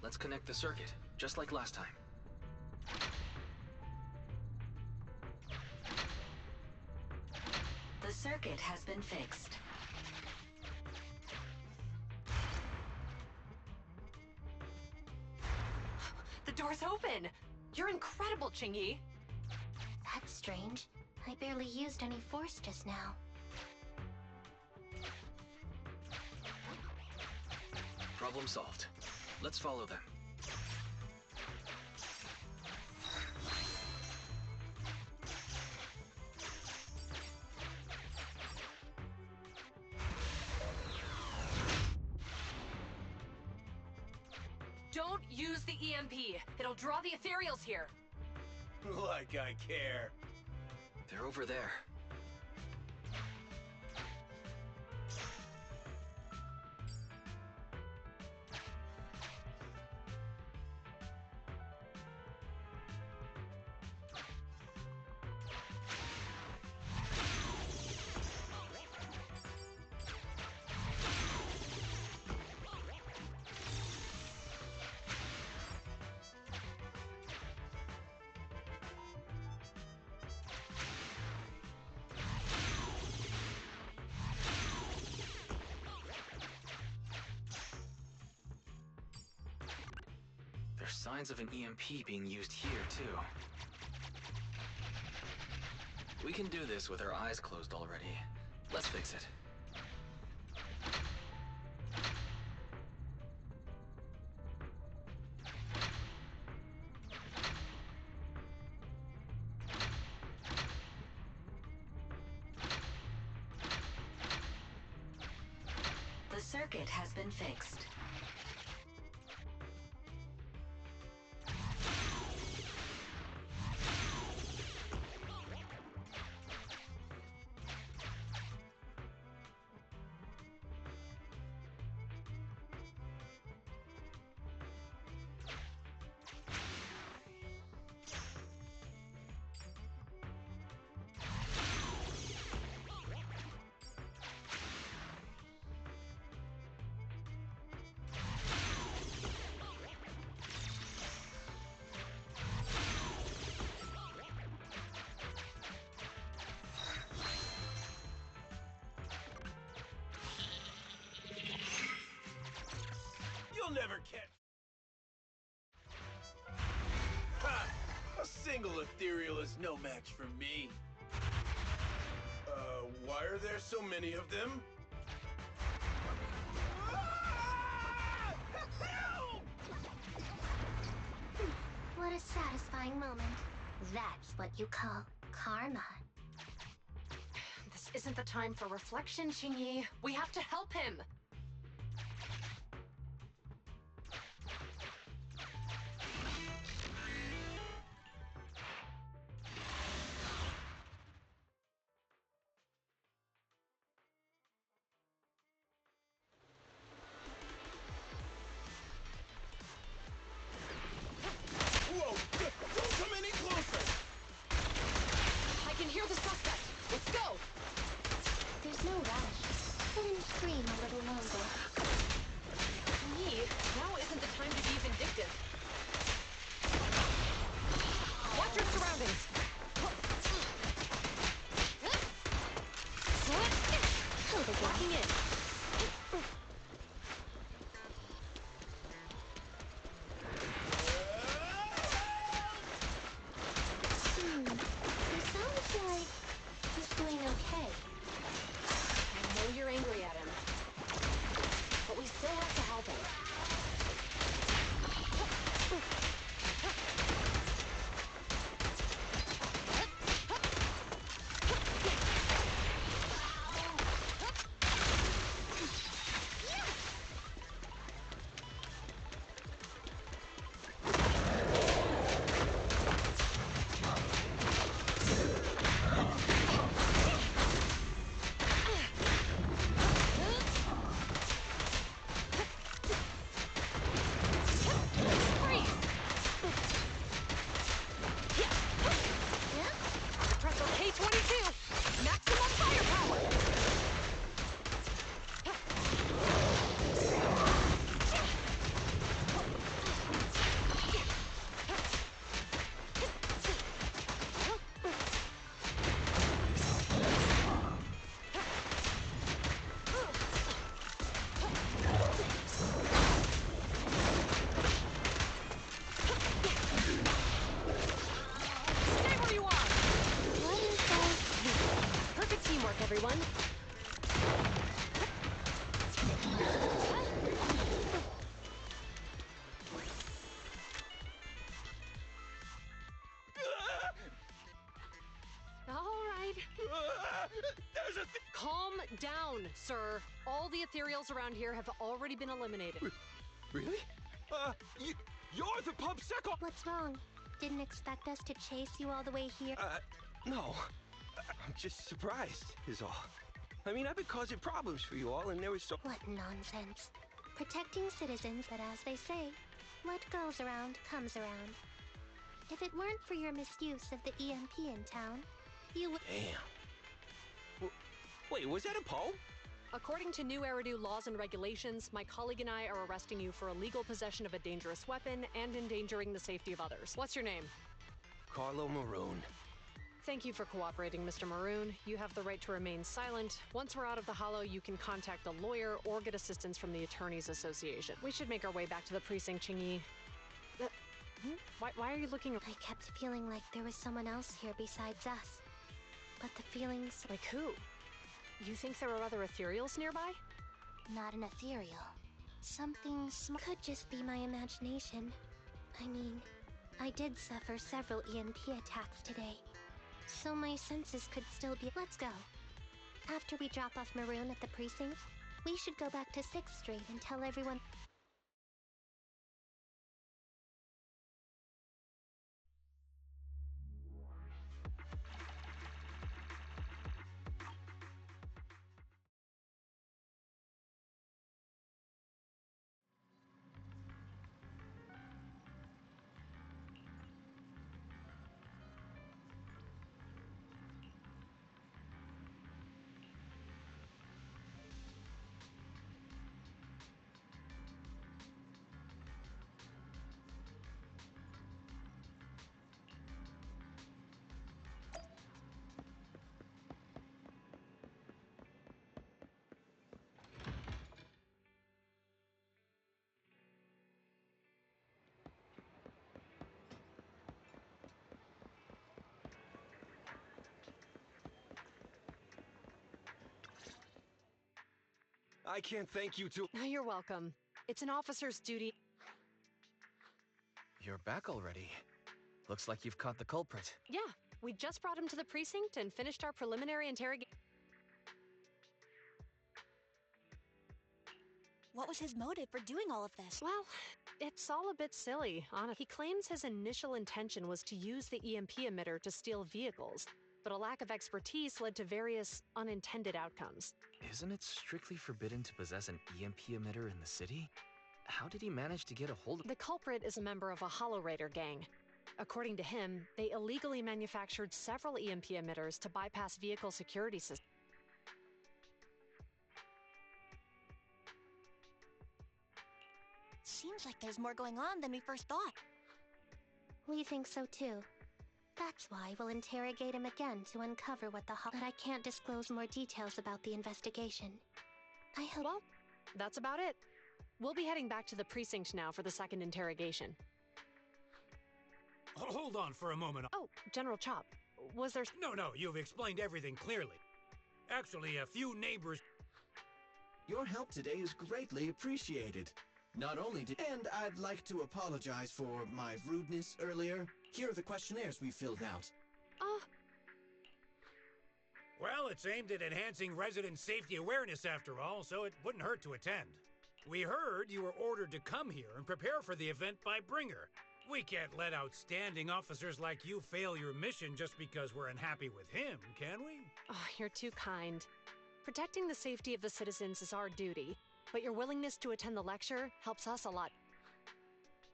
Let's connect the circuit, just like last time. The circuit has been fixed. The door's open! You're incredible, Chingy! That's strange. I barely used any force just now. Problem solved. Let's follow them. Don't use the EMP. It'll draw the ethereals here. Like I care. They're over there. signs of an EMP being used here, too. We can do this with our eyes closed already. Let's fix it. The circuit has been fixed. You'll never catch. Ha! A single ethereal is no match for me. Why are there so many of them? What a satisfying moment. That's what you call karma. This isn't the time for reflection, Xingyi. We have to help him. Whoa! Don't come any closer! I can hear the suspect. Let's go. There's no rush. Let him scream a little longer. Xingyi, now isn't the time to be vindictive. Watch your surroundings. Locking in. It sounds like he's doing okay. I know you're angry at him, but we still have to help him. Everyone. All right. Calm down, sir. All the ethereals around here have already been eliminated. Really? You're the pub second. What's wrong? Didn't expect us to chase you all the way here? No. I'm just surprised, is all. I mean, I've been causing problems for you all, and there was so... What nonsense. Protecting citizens, but as they say, what goes around comes around. If it weren't for your misuse of the EMP in town, you would... Damn. Wait, was that a poem? According to new Eridu laws and regulations, my colleague and I are arresting you for illegal possession of a dangerous weapon and endangering the safety of others. What's your name? Carlo Maroon. Thank you for cooperating, Mr. Maroon. You have the right to remain silent. Once we're out of the Hollow, you can contact a lawyer or get assistance from the Attorneys Association. We should make our way back to the precinct, Xingyi. Why are you looking? I kept feeling like there was someone else here besides us. But the feelings... Like who? You think there are other ethereals nearby? Not an ethereal. Something could just be my imagination. I mean, I did suffer several EMP attacks today. So my senses could still be... Let's go. After we drop off Maroon at the precinct, we should go back to 6th Street and tell everyone... I can't thank you too. You're welcome. It's an officer's duty. You're back already. Looks like you've caught the culprit. Yeah, we just brought him to the precinct and finished our preliminary interrogation. What was his motive for doing all of this? Well, it's all a bit silly, honestly. He claims his initial intention was to use the EMP emitter to steal vehicles, but a lack of expertise led to various unintended outcomes. Isn't it strictly forbidden to possess an EMP emitter in the city? How did he manage to get a hold of... The culprit is a member of a Hollow Raider gang. According to him, they illegally manufactured several EMP emitters to bypass vehicle security systems. Seems like there's more going on than we first thought. We think so too. That's why we'll interrogate him again to uncover what the But I can't disclose more details about the investigation. I hope... Well, that's about it. We'll be heading back to the precinct now for the second interrogation. Hold on for a moment. Oh, General Chop, was there... No, you've explained everything clearly. Actually, a few neighbors... Your help today is greatly appreciated. Not only did... And I'd like to apologize for my rudeness earlier. Here are the questionnaires we filled out. Well, it's aimed at enhancing resident safety awareness after all, so it wouldn't hurt to attend. We heard you were ordered to come here and prepare for the event by Bringer. We can't let outstanding officers like you fail your mission just because we're unhappy with him, can we? Oh, you're too kind. Protecting the safety of the citizens is our duty, but your willingness to attend the lecture helps us a lot.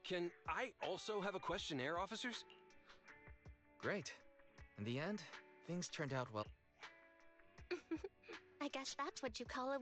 Can I also have a questionnaire, officers? Great. In the end, things turned out well. I guess that's what you call a...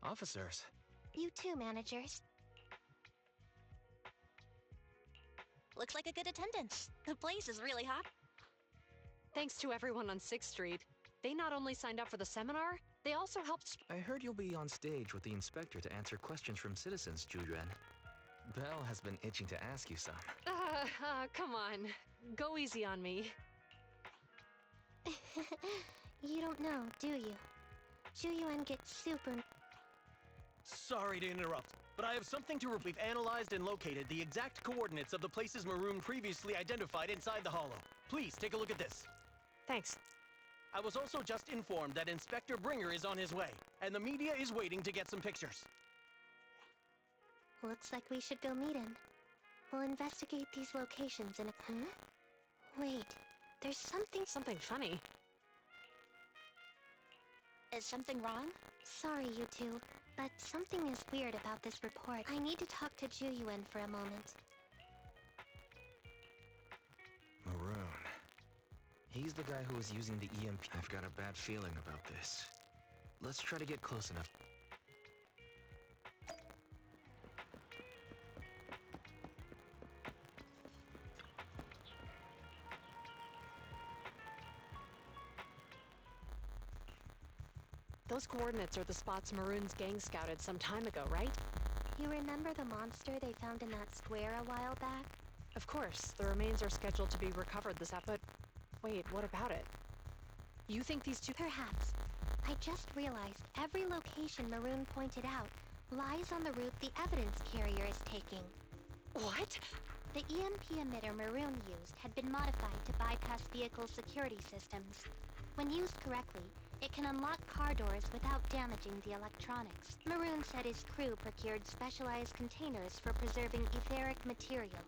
Officers. You too, managers. Looks like a good attendance. The place is really hot. Thanks to everyone on 6th Street. They not only signed up for the seminar, they also helped. I heard you'll be on stage with the inspector to answer questions from citizens, Juyuan. Belle has been itching to ask you some. Come on. Go easy on me. You don't know, do you? Juyuan gets super... Sorry to interrupt, but I have something to We've analyzed and located the exact coordinates of the places Maroon previously identified inside the hollow. Please take a look at this. Thanks. I was also just informed that Inspector Bringer is on his way, and the media is waiting to get some pictures. Looks like we should go meet him. We'll investigate these locations in a... Huh? Wait, there's something... Something funny. Is something wrong? Sorry, you two, but something is weird about this report. I need to talk to Juyuan for a moment. Maroon. He's the guy who was using the EMP. I've got a bad feeling about this. Let's try to get close enough. Those coordinates are the spots Maroon's gang scouted some time ago, right? You remember the monster they found in that square a while back? Of course, the remains are scheduled to be recovered this but wait, what about it? You think these two... Perhaps. I just realized every location Maroon pointed out lies on the route the evidence carrier is taking. What? The EMP emitter Maroon used had been modified to bypass vehicle security systems. When used correctly, it can unlock car doors without damaging the electronics. Maroon said his crew procured specialized containers for preserving etheric material.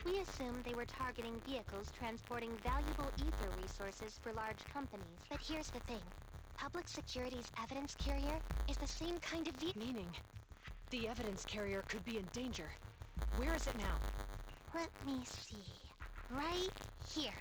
We assumed they were targeting vehicles transporting valuable ether resources for large companies. But here's the thing. Public Security's evidence carrier is the same kind of Meaning, the evidence carrier could be in danger. Where is it now? Let me see. Right here.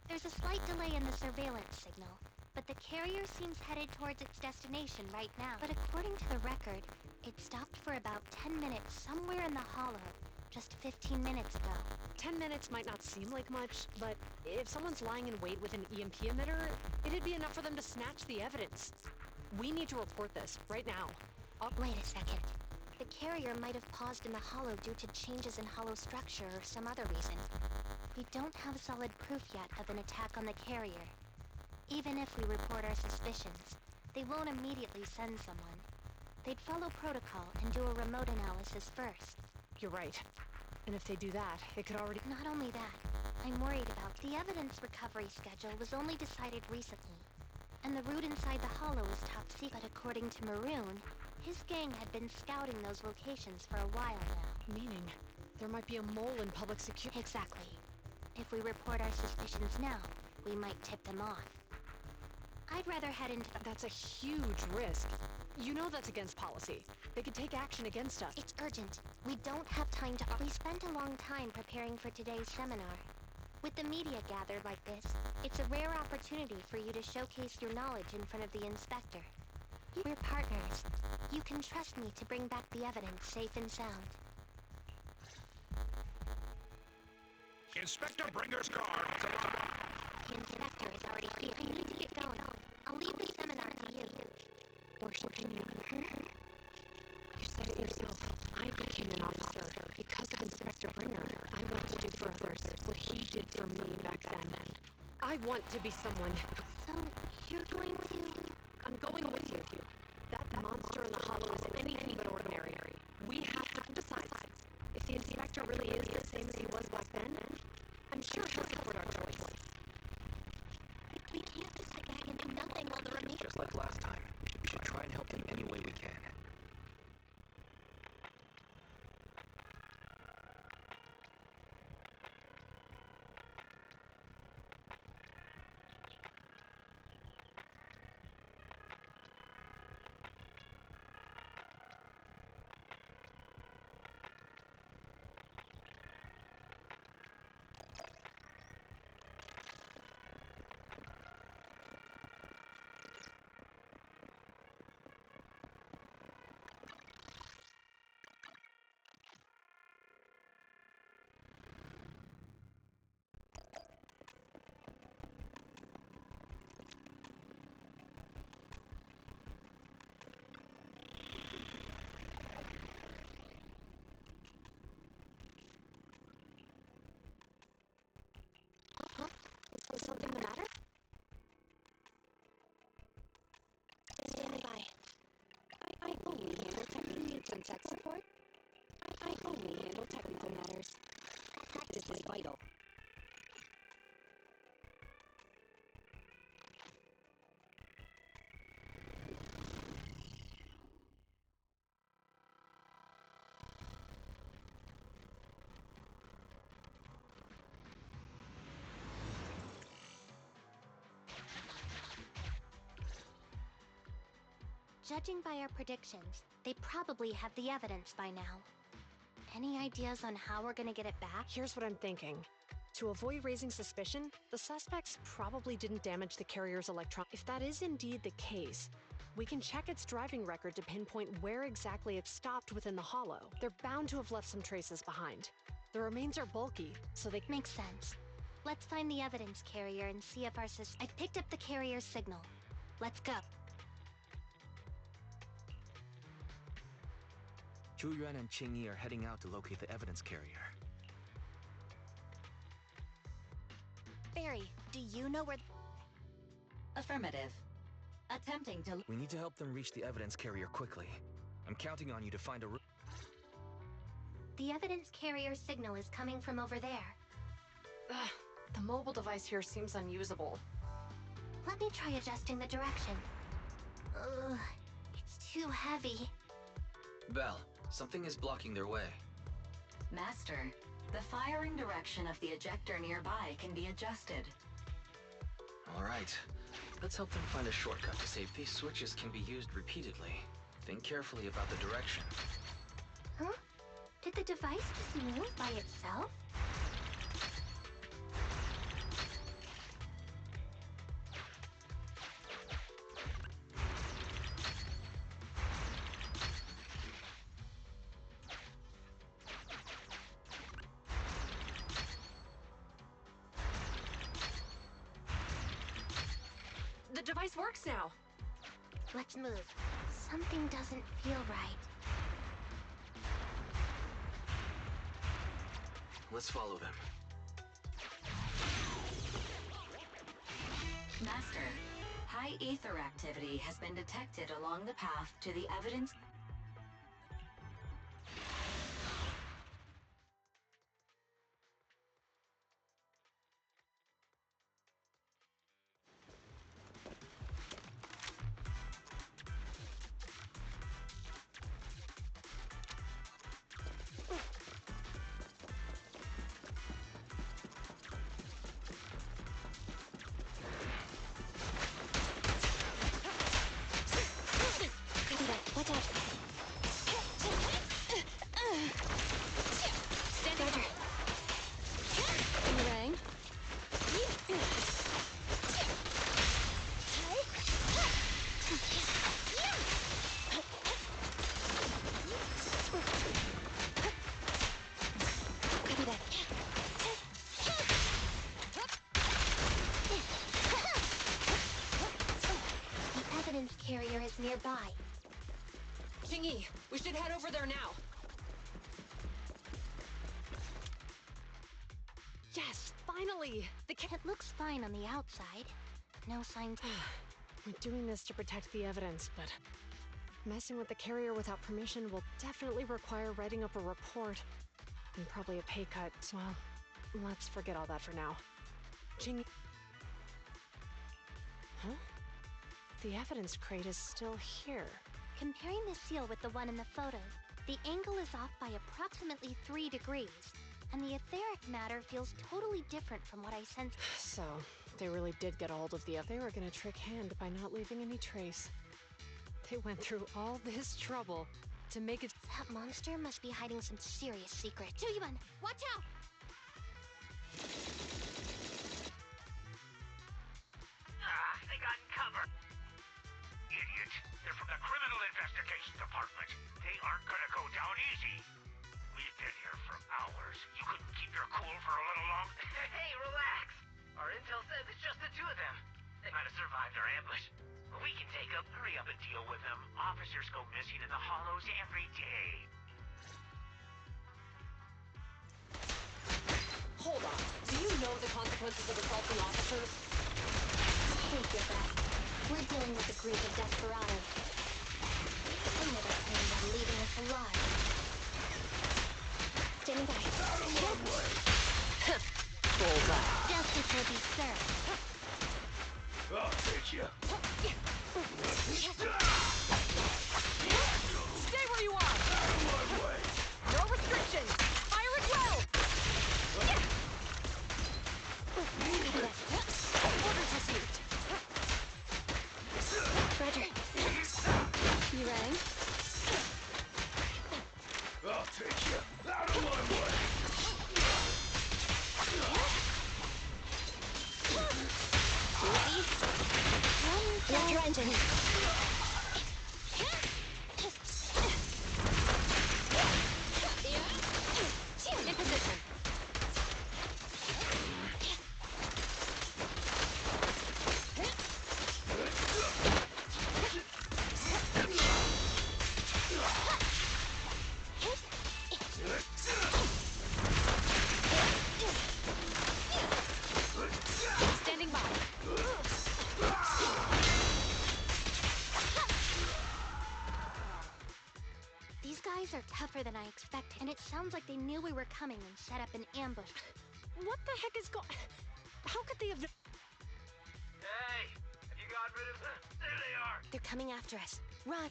There's a slight delay in the surveillance signal, but the carrier seems headed towards its destination right now. But according to the record, it stopped for about 10 minutes somewhere in the hollow, just 15 minutes ago. 10 minutes might not seem like much, but if someone's lying in wait with an EMP emitter, it'd be enough for them to snatch the evidence. We need to report this, right now. Wait a second. The carrier might have paused in the hollow due to changes in hollow structure or some other reason. We don't have solid proof yet of an attack on the carrier. Even if we report our suspicions, they won't immediately send someone. They'd follow protocol and do a remote analysis first. You're right. And if they do that, it could already... Not only that, I'm worried about the evidence recovery schedule was only decided recently. And the route inside the hollow is top secret. But according to Maroon, his gang had been scouting those locations for a while now. Meaning, there might be a mole in public security. Exactly. If we report our suspicions now, we might tip them off. I'd rather head into the... That's a huge risk. You know that's against policy. They could take action against us. It's urgent. We don't have time to... We spent a long time preparing for today's seminar. With the media gathered like this, it's a rare opportunity for you to showcase your knowledge in front of the inspector. We're partners. You can trust me to bring back the evidence safe and sound. Inspector Bringer's car. The inspector is already here. I need to get going. I'll leave the seminar to you. Or something you... You said it yourself. I became an officer because of Inspector Bringer. I want to do for others what he did for me back then. I want to be someone. So, you're going to... I'm going with you. That monster in the hollow is anything but ordinary. We have to decide. If the inspector really is the same as he was back then, I'm sure he'll support our choice. We can't just sit back and do nothing while the remainder... Just like last time, we should try and help him any way we can. is vital. Judging by our predictions, they probably have the evidence by now. Any ideas on how we're gonna get it back? Here's what I'm thinking. To avoid raising suspicion, the suspects probably didn't damage the carrier's electron. If that is indeed the case, we can check its driving record to pinpoint where exactly it stopped within the hollow. They're bound to have left some traces behind. The remains are bulky, so they... Makes sense. Let's find the evidence carrier and see if our I picked up the carrier's signal. Let's go. Zhu Yuan and Qing Yi are heading out to locate the evidence carrier. Barry, do you know where... Affirmative. Attempting to... We need to help them reach the evidence carrier quickly. I'm counting on you to find a route. The evidence carrier signal is coming from over there. Ugh, the mobile device here seems unusable. Let me try adjusting the direction. Ugh, it's too heavy. Belle, something is blocking their way. Master, the firing direction of the ejector nearby can be adjusted. All right. Let's help them find a shortcut to save these switches can be used repeatedly. Think carefully about the direction. Huh? Did the device just move by itself? The device works now! Let's move. Something doesn't feel right. Let's follow them. Master, high ether activity has been detected along the path to the evidence... Watch out! Stand over! Boomerang. Copy that. The evidence carrier is nearby. Qing, we should head over there now. Yes, finally! It looks fine on the outside. No signs. We're doing this to protect the evidence, but messing with the carrier without permission will definitely require writing up a report. And probably a pay cut. Well, let's forget all that for now. Qing... Huh? The evidence crate is still here. Comparing the seal with the one in the photos, the angle is off by approximately 3 degrees, and the etheric matter feels totally different from what I sensed. So, they really did get a hold of the... They were gonna trick Hand by not leaving any trace. They went through all this trouble to make it... That monster must be hiding some serious secret. Zhu Yuan, watch out! They got cover. Idiots. They're from the Criminal Investigation Department. They aren't gonna go down easy. We've been here for hours. You couldn't keep your cool for a little long? Hey, relax. Our intel says it's just the two of them. They might have survived our ambush. But we can take them. Hurry up and deal with them. Officers go missing in the hollows every day. Hold on. Do you know the consequences of assaulting officers? Take your breath. We're dealing with a group of desperados. I never planned on leaving us alive. Standing by. bullseye. Justice will be served. I'll take you. Stay where you are! Out of my way! No restrictions! Fire at will! Orders received. Roger. You rang? I'll take you. Out of my way! Ready? Lift your engine. In position. Standing by. These guys are tougher than I expected, and it sounds like they knew we were coming and set up an ambush. What the heck is going... How could they have... Hey! You got rid of them? There they are! They're coming after us. Run!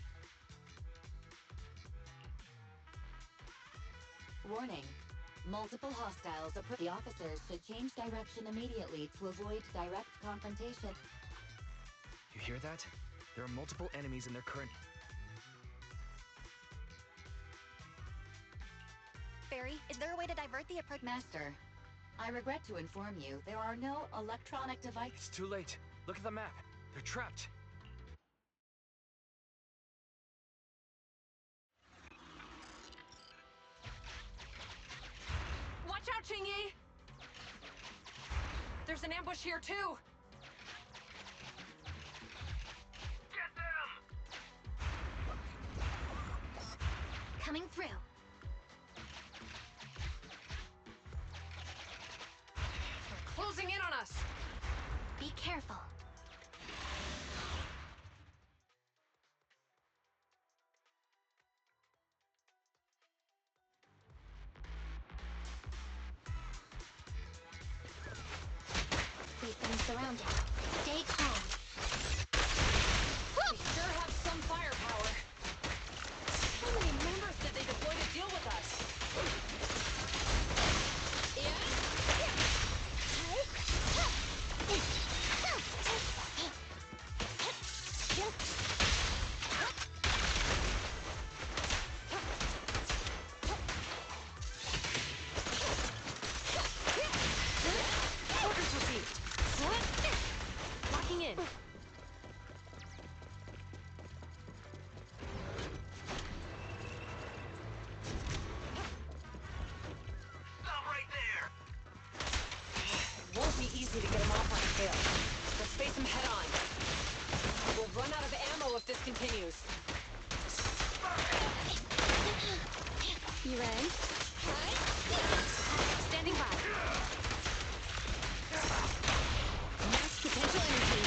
Warning. Multiple hostiles approach. The officers should change direction immediately to avoid direct confrontation. You hear that? There are multiple enemies in their current... Barry, is there a way to divert the approach? Master, I regret to inform you there are no electronic devices. It's too late. Look at the map. They're trapped. Watch out, Chingy! There's an ambush here, too! Get them! Coming through. They're closing in on us! Be careful. We've been surrounded. Stay calm. We sure have some firepower. How many members did they deploy to deal with us? Orders received. Locking in. Stop right there! Won't be easy to get him off our tail. Let's face him head on. We'll run out of ammo if this continues. You rang? Standing by. Max potential energy.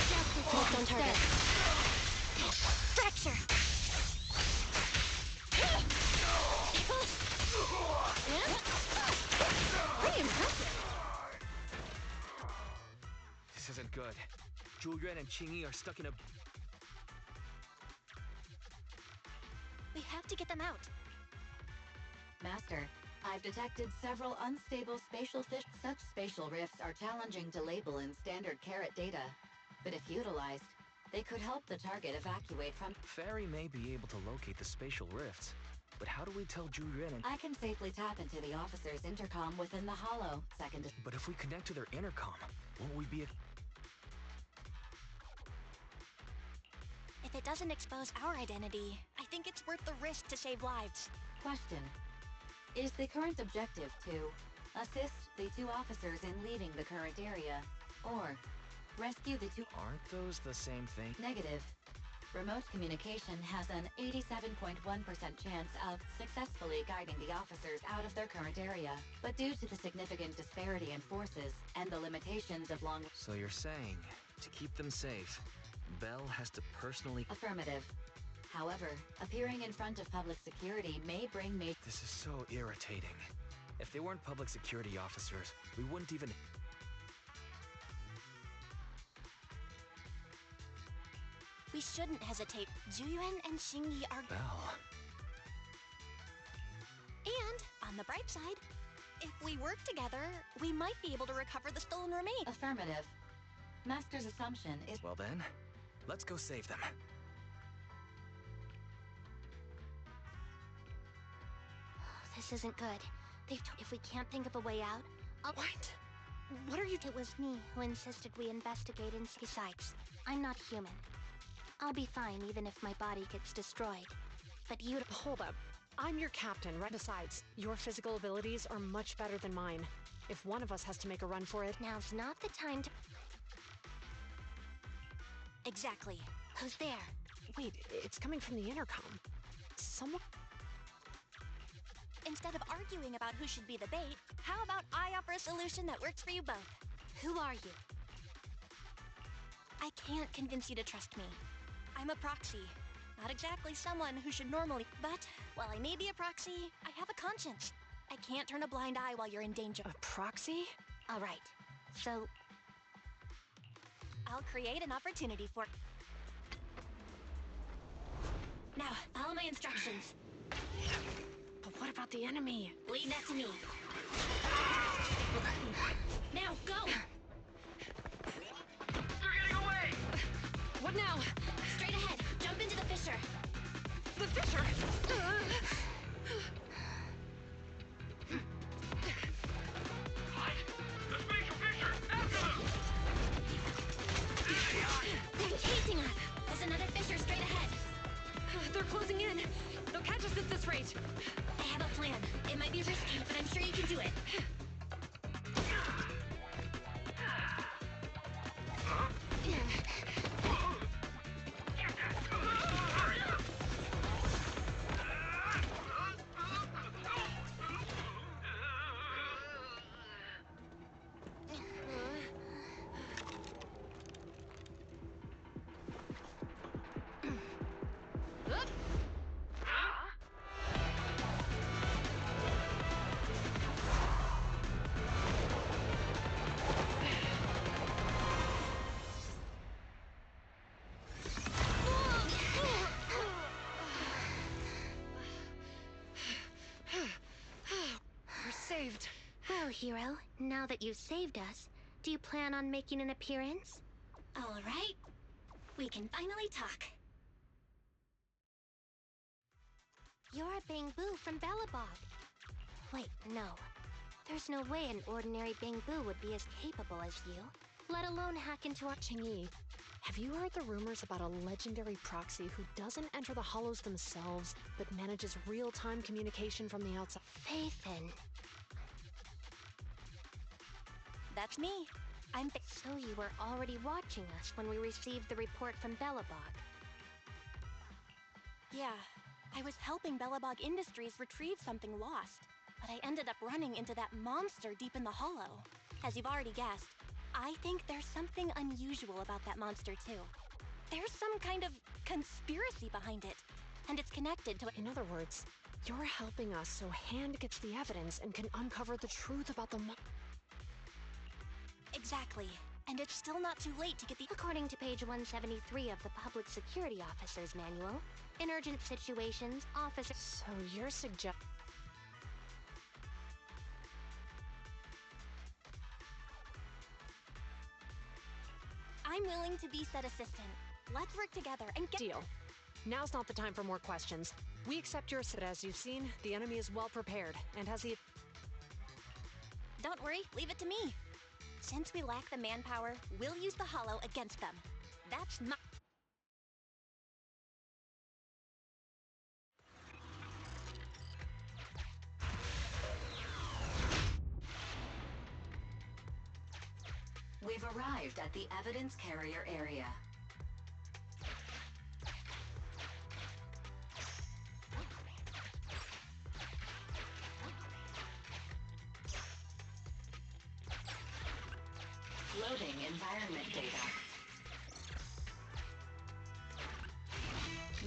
Just on target. Fracture! Pretty impressive. This isn't good. Julian and Chingy are stuck in a... We have to get them out. Master, I've detected several unstable spatial fish. Such spatial rifts are challenging to label in standard carrot data, but if utilized, they could help the target evacuate from... Fairy may be able to locate the spatial rifts, but how do we tell Julian and... I can safely tap into the officer's intercom within the hollow. Second... But if we connect to their intercom, won't we be... If it doesn't expose our identity, I think it's worth the risk to save lives. Question. Is the current objective to assist the two officers in leaving the current area, or rescue the two... Aren't those the same thing? Negative. Remote communication has an 87.1% chance of successfully guiding the officers out of their current area. But due to the significant disparity in forces and the limitations of long... So you're saying, to keep them safe, Bell has to personally... Affirmative. However, appearing in front of public security may bring This is so irritating. If they weren't public security officers, we wouldn't even... We shouldn't hesitate. Zuyuan and Xingyi are... Belle. And, on the bright side, if we work together, we might be able to recover the stolen remains. Affirmative. Master's assumption is... Well then, let's go save them. This isn't good. If we can't think of a way out, I'll... What? What are you... It was me who insisted we investigate and... Besides, I'm not human. I'll be fine even if my body gets destroyed. But you... Hold up. I'm your captain, right? Besides, your physical abilities are much better than mine. If one of us has to make a run for it... Now's not the time to... Exactly. Who's there? Wait, it's coming from the intercom. Someone... Instead of arguing about who should be the bait, how about I offer a solution that works for you both? Who are you? I can't convince you to trust me. I'm a proxy. Not exactly someone who should normally... But, while I may be a proxy, I have a conscience. I can't turn a blind eye while you're in danger. A proxy? All right. So... I'll create an opportunity for... Now, follow my instructions. But what about the enemy? Leave that to me. Now, go! They're getting away! What now? Straight ahead. Jump into the fissure. The fissure! What? The spatial fissure! After them! There they are! They're chasing us. There's another fissure straight ahead. They're closing in. They'll catch us at this rate. I have a plan. It might be risky, but I'm sure you can do it. Saved. Well, hero, now that you've saved us, do you plan on making an appearance? All right. We can finally talk. You're a Bangbu from Belobog. Wait, no. There's no way an ordinary Bangbu would be as capable as you, let alone hack into our... Qingyi, have you heard the rumors about a legendary proxy who doesn't enter the hollows themselves, but manages real-time communication from the outside? Faithin. That's me. So you were already watching us when we received the report from Belobog. Yeah. I was helping Belobog Industries retrieve something lost, but I ended up running into that monster deep in the hollow. As you've already guessed, I think there's something unusual about that monster too. There's some kind of conspiracy behind it, and it's connected to... In other words, you're helping us so Hand gets the evidence and can uncover the truth about the Exactly. And it's still not too late to get the... According to page 173 of the Public Security Officer's Manual, in urgent situations, officers... So you're suggesting... I'm willing to be said assistant. Let's work together and get... Deal. Now's not the time for more questions. We accept your... But as you've seen, the enemy is well prepared, and has the... Don't worry, leave it to me. Since we lack the manpower, we'll use the hollow against them. That's my... We've arrived at the evidence carrier area. Loading environment data.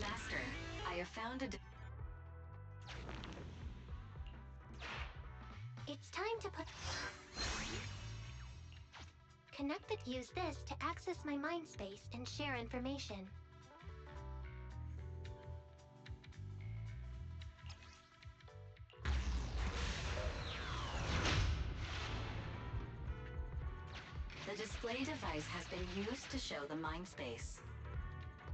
Master, I have found a... It's time to put... Connected use this to access my mind space and share information. display device has been used to show the mind space.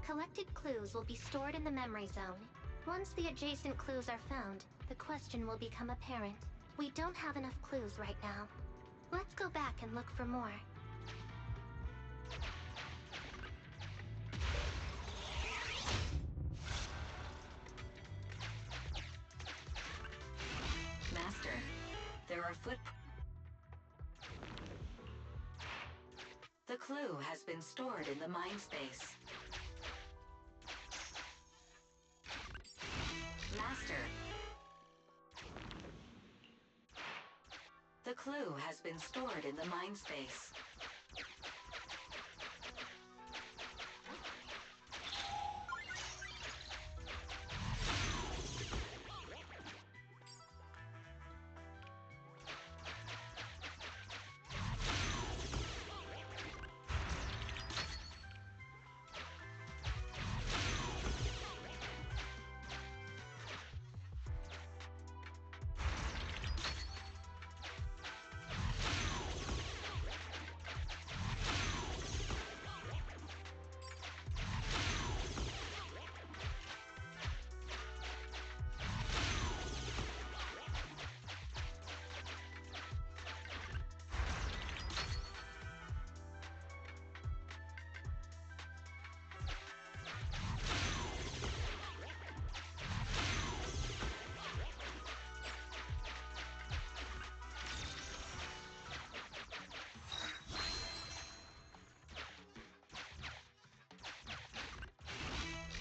Collected clues will be stored in the memory zone. Once the adjacent clues are found, the question will become apparent. We don't have enough clues right now. Let's go back and look for more. Master, there are The clue has been stored in the mind space. Master. The clue has been stored in the mind space.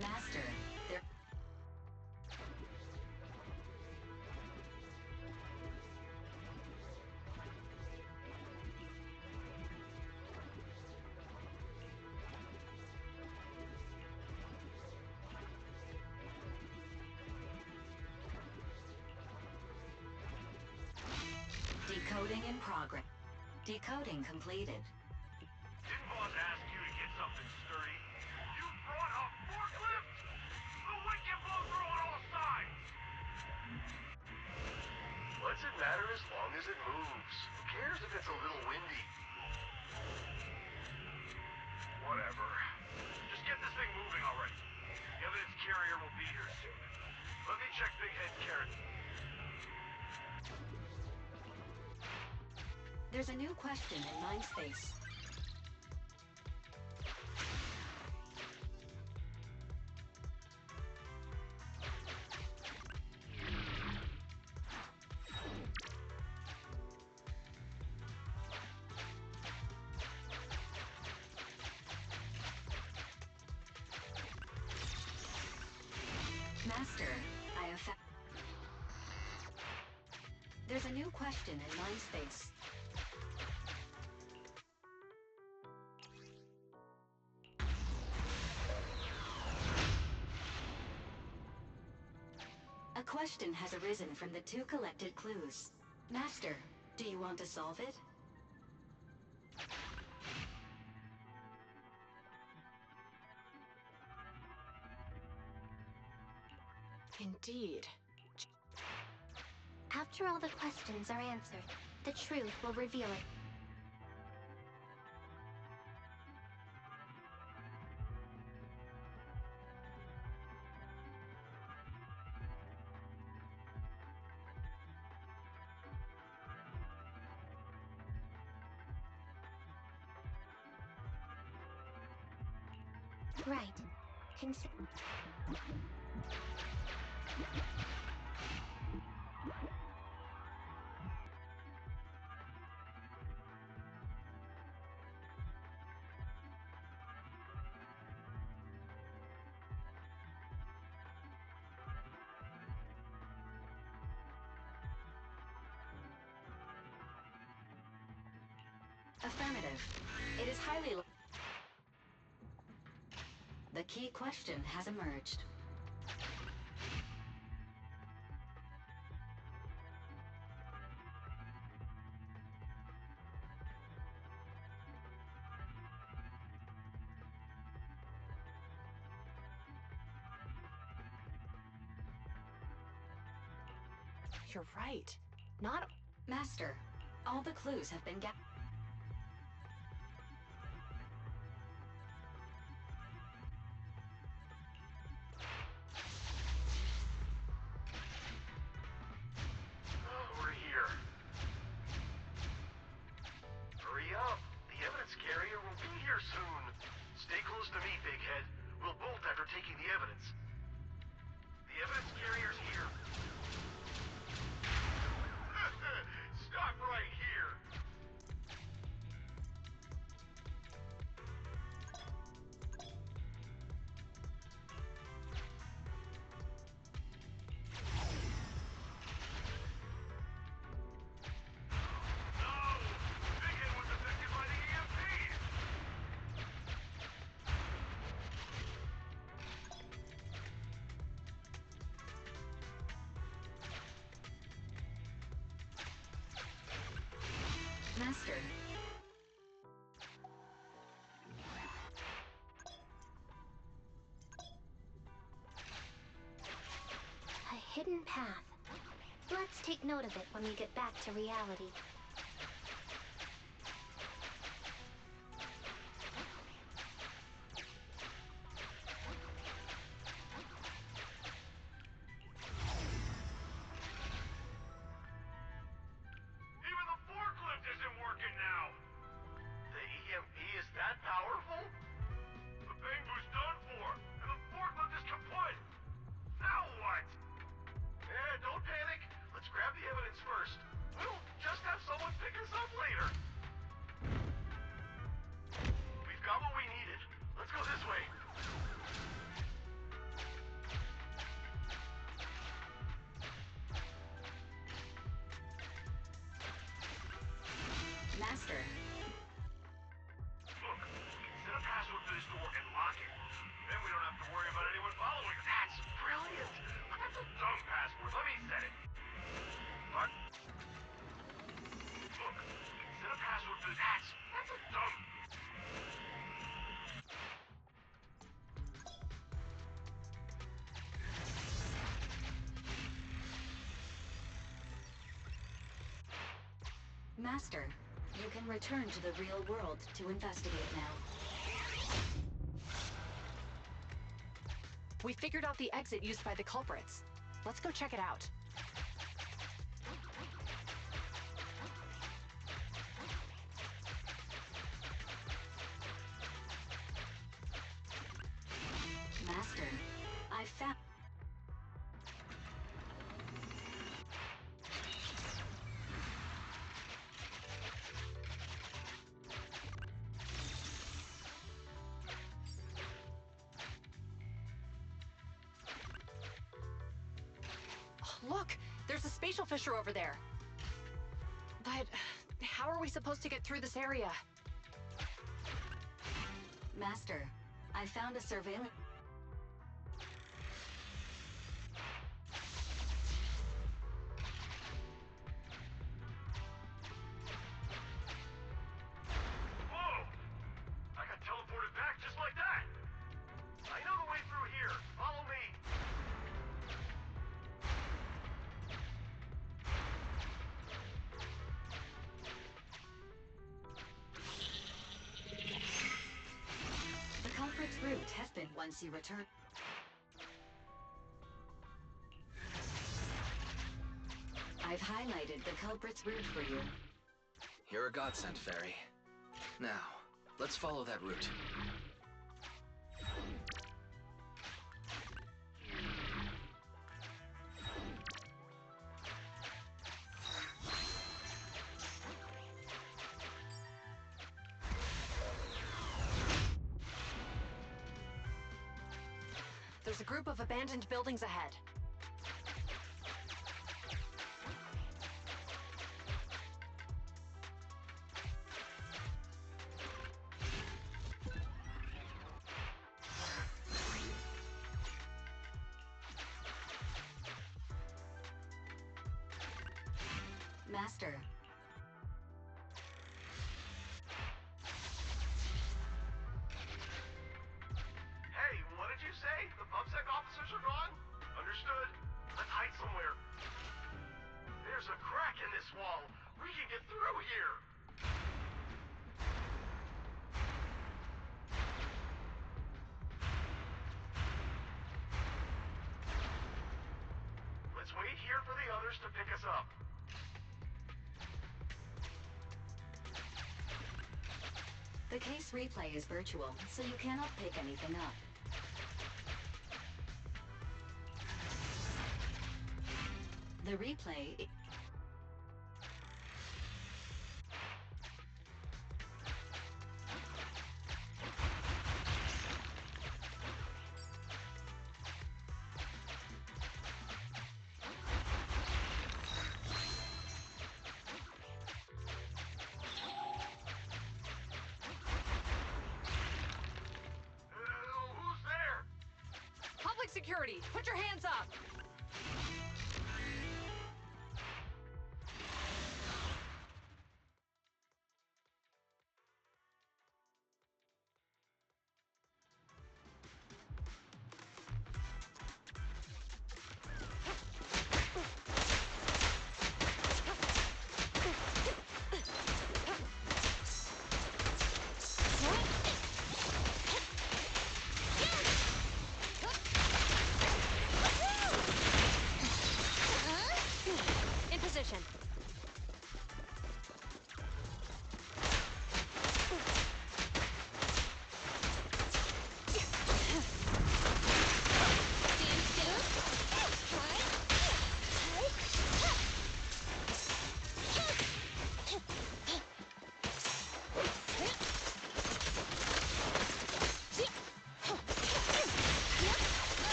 Master, there... Decoding in progress. Decoding completed. Didn't boss ask you to get something sturdy? You brought a forklift? The wind can blow through on all sides! What's it matter as long as it moves? Who cares if it's a little windy? Whatever. Just get this thing moving already. The evidence carrier will be here soon. Let me check Big Head Karen. There's a new question in mind space. Master, I have found... There's a new question in mind space. A question has arisen from the two collected clues. Master, do you want to solve it? Indeed. After all the questions are answered, the truth will reveal it. Right. Affirmative. It is highly... The key question has emerged. You're right. Not... Master, all the clues have been Master. A hidden path. Let's take note of it when we get back to reality. Even the forklift isn't working now! The EMP is that powerful? The Bangoo's done for, and the forklift is kaput! Now what? Don't panic. Let's grab the evidence first. We'll just have someone pick us up later. We've got what we needed. Let's go this way. Master. Look, we can set a password for this door and lock it. Then we don't have to worry about anyone following us. That's brilliant. That's a dumb password. Let me set it. What? Look, we can set a password for this. That's a dumb... Master, you can return to the real world to investigate now. We figured out the exit used by the culprits. Let's go check it out. Master, I found... Look! There's a spatial fissure over there! But how are we supposed to get through this area? Master, I found a surveillance... Whoa! I got teleported back just like that! I know the way through here. Follow me. The culprit's route has been once you return... I've highlighted the culprit's route for you. You're a godsend, Fairy. Now, let's follow that route. There's a group of abandoned buildings ahead. Master. Hey, what did you say? The PubSec officers are gone? Understood. Let's hide somewhere. There's a crack in this wall. We can get through here. Let's wait here for the others to pick us up. The case replay is virtual, so you cannot pick anything up. The replay... Who's there? Public security! Put your hands up!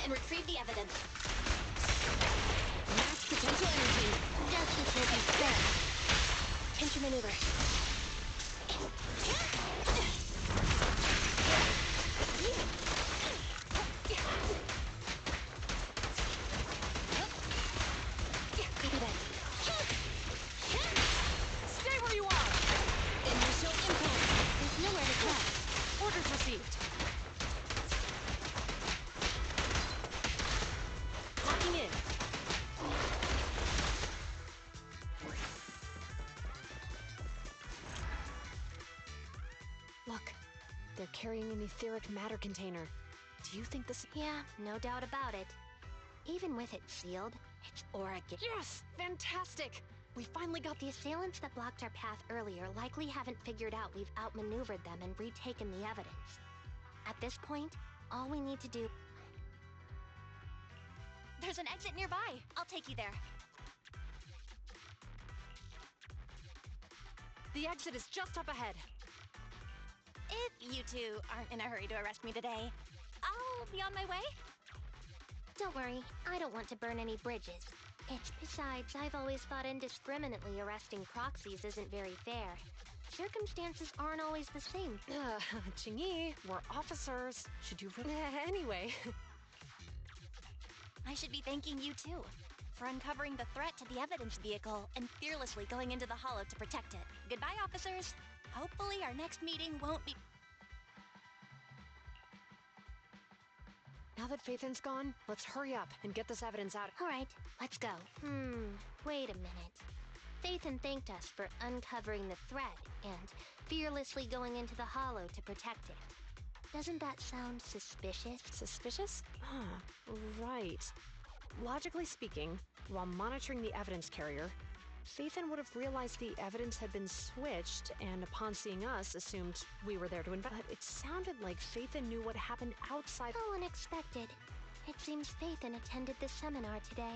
and retrieve the evidence. Max potential energy. Justice will be served. Pinch your maneuver. Copy that. Stay where you are! Initial impact. There's nowhere to go. Orders received. Locking in. Look, they're carrying an etheric matter container. Do you think this... Yeah, no doubt about it. Even with it sealed, it's Oregon. Yes! Fantastic! We finally got The assailants that blocked our path earlier likely haven't figured out we've outmaneuvered them and retaken the evidence. At this point, all we need to do... There's an exit nearby. I'll take you there. The exit is just up ahead. If you two aren't in a hurry to arrest me today, I'll be on my way. Don't worry, I don't want to burn any bridges. Besides, I've always thought indiscriminately arresting proxies isn't very fair. Circumstances aren't always the same. Chingy, we're officers. Should you really... Anyway. I should be thanking you too, for uncovering the threat to the evidence vehicle and fearlessly going into the hollow to protect it. Goodbye, officers. Hopefully our next meeting won't be... Now that Phaethan's gone, let's hurry up and get this evidence out. All right, let's go. Wait a minute. Phaethan thanked us for uncovering the threat and fearlessly going into the hollow to protect it. Doesn't that sound suspicious? Suspicious? Right. Logically speaking, while monitoring the evidence carrier, Phaethan would have realized the evidence had been switched, and upon seeing us, assumed we were there to investigate. But it sounded like Phaethan knew what happened outside. How unexpected. It seems Phaethan attended the seminar today.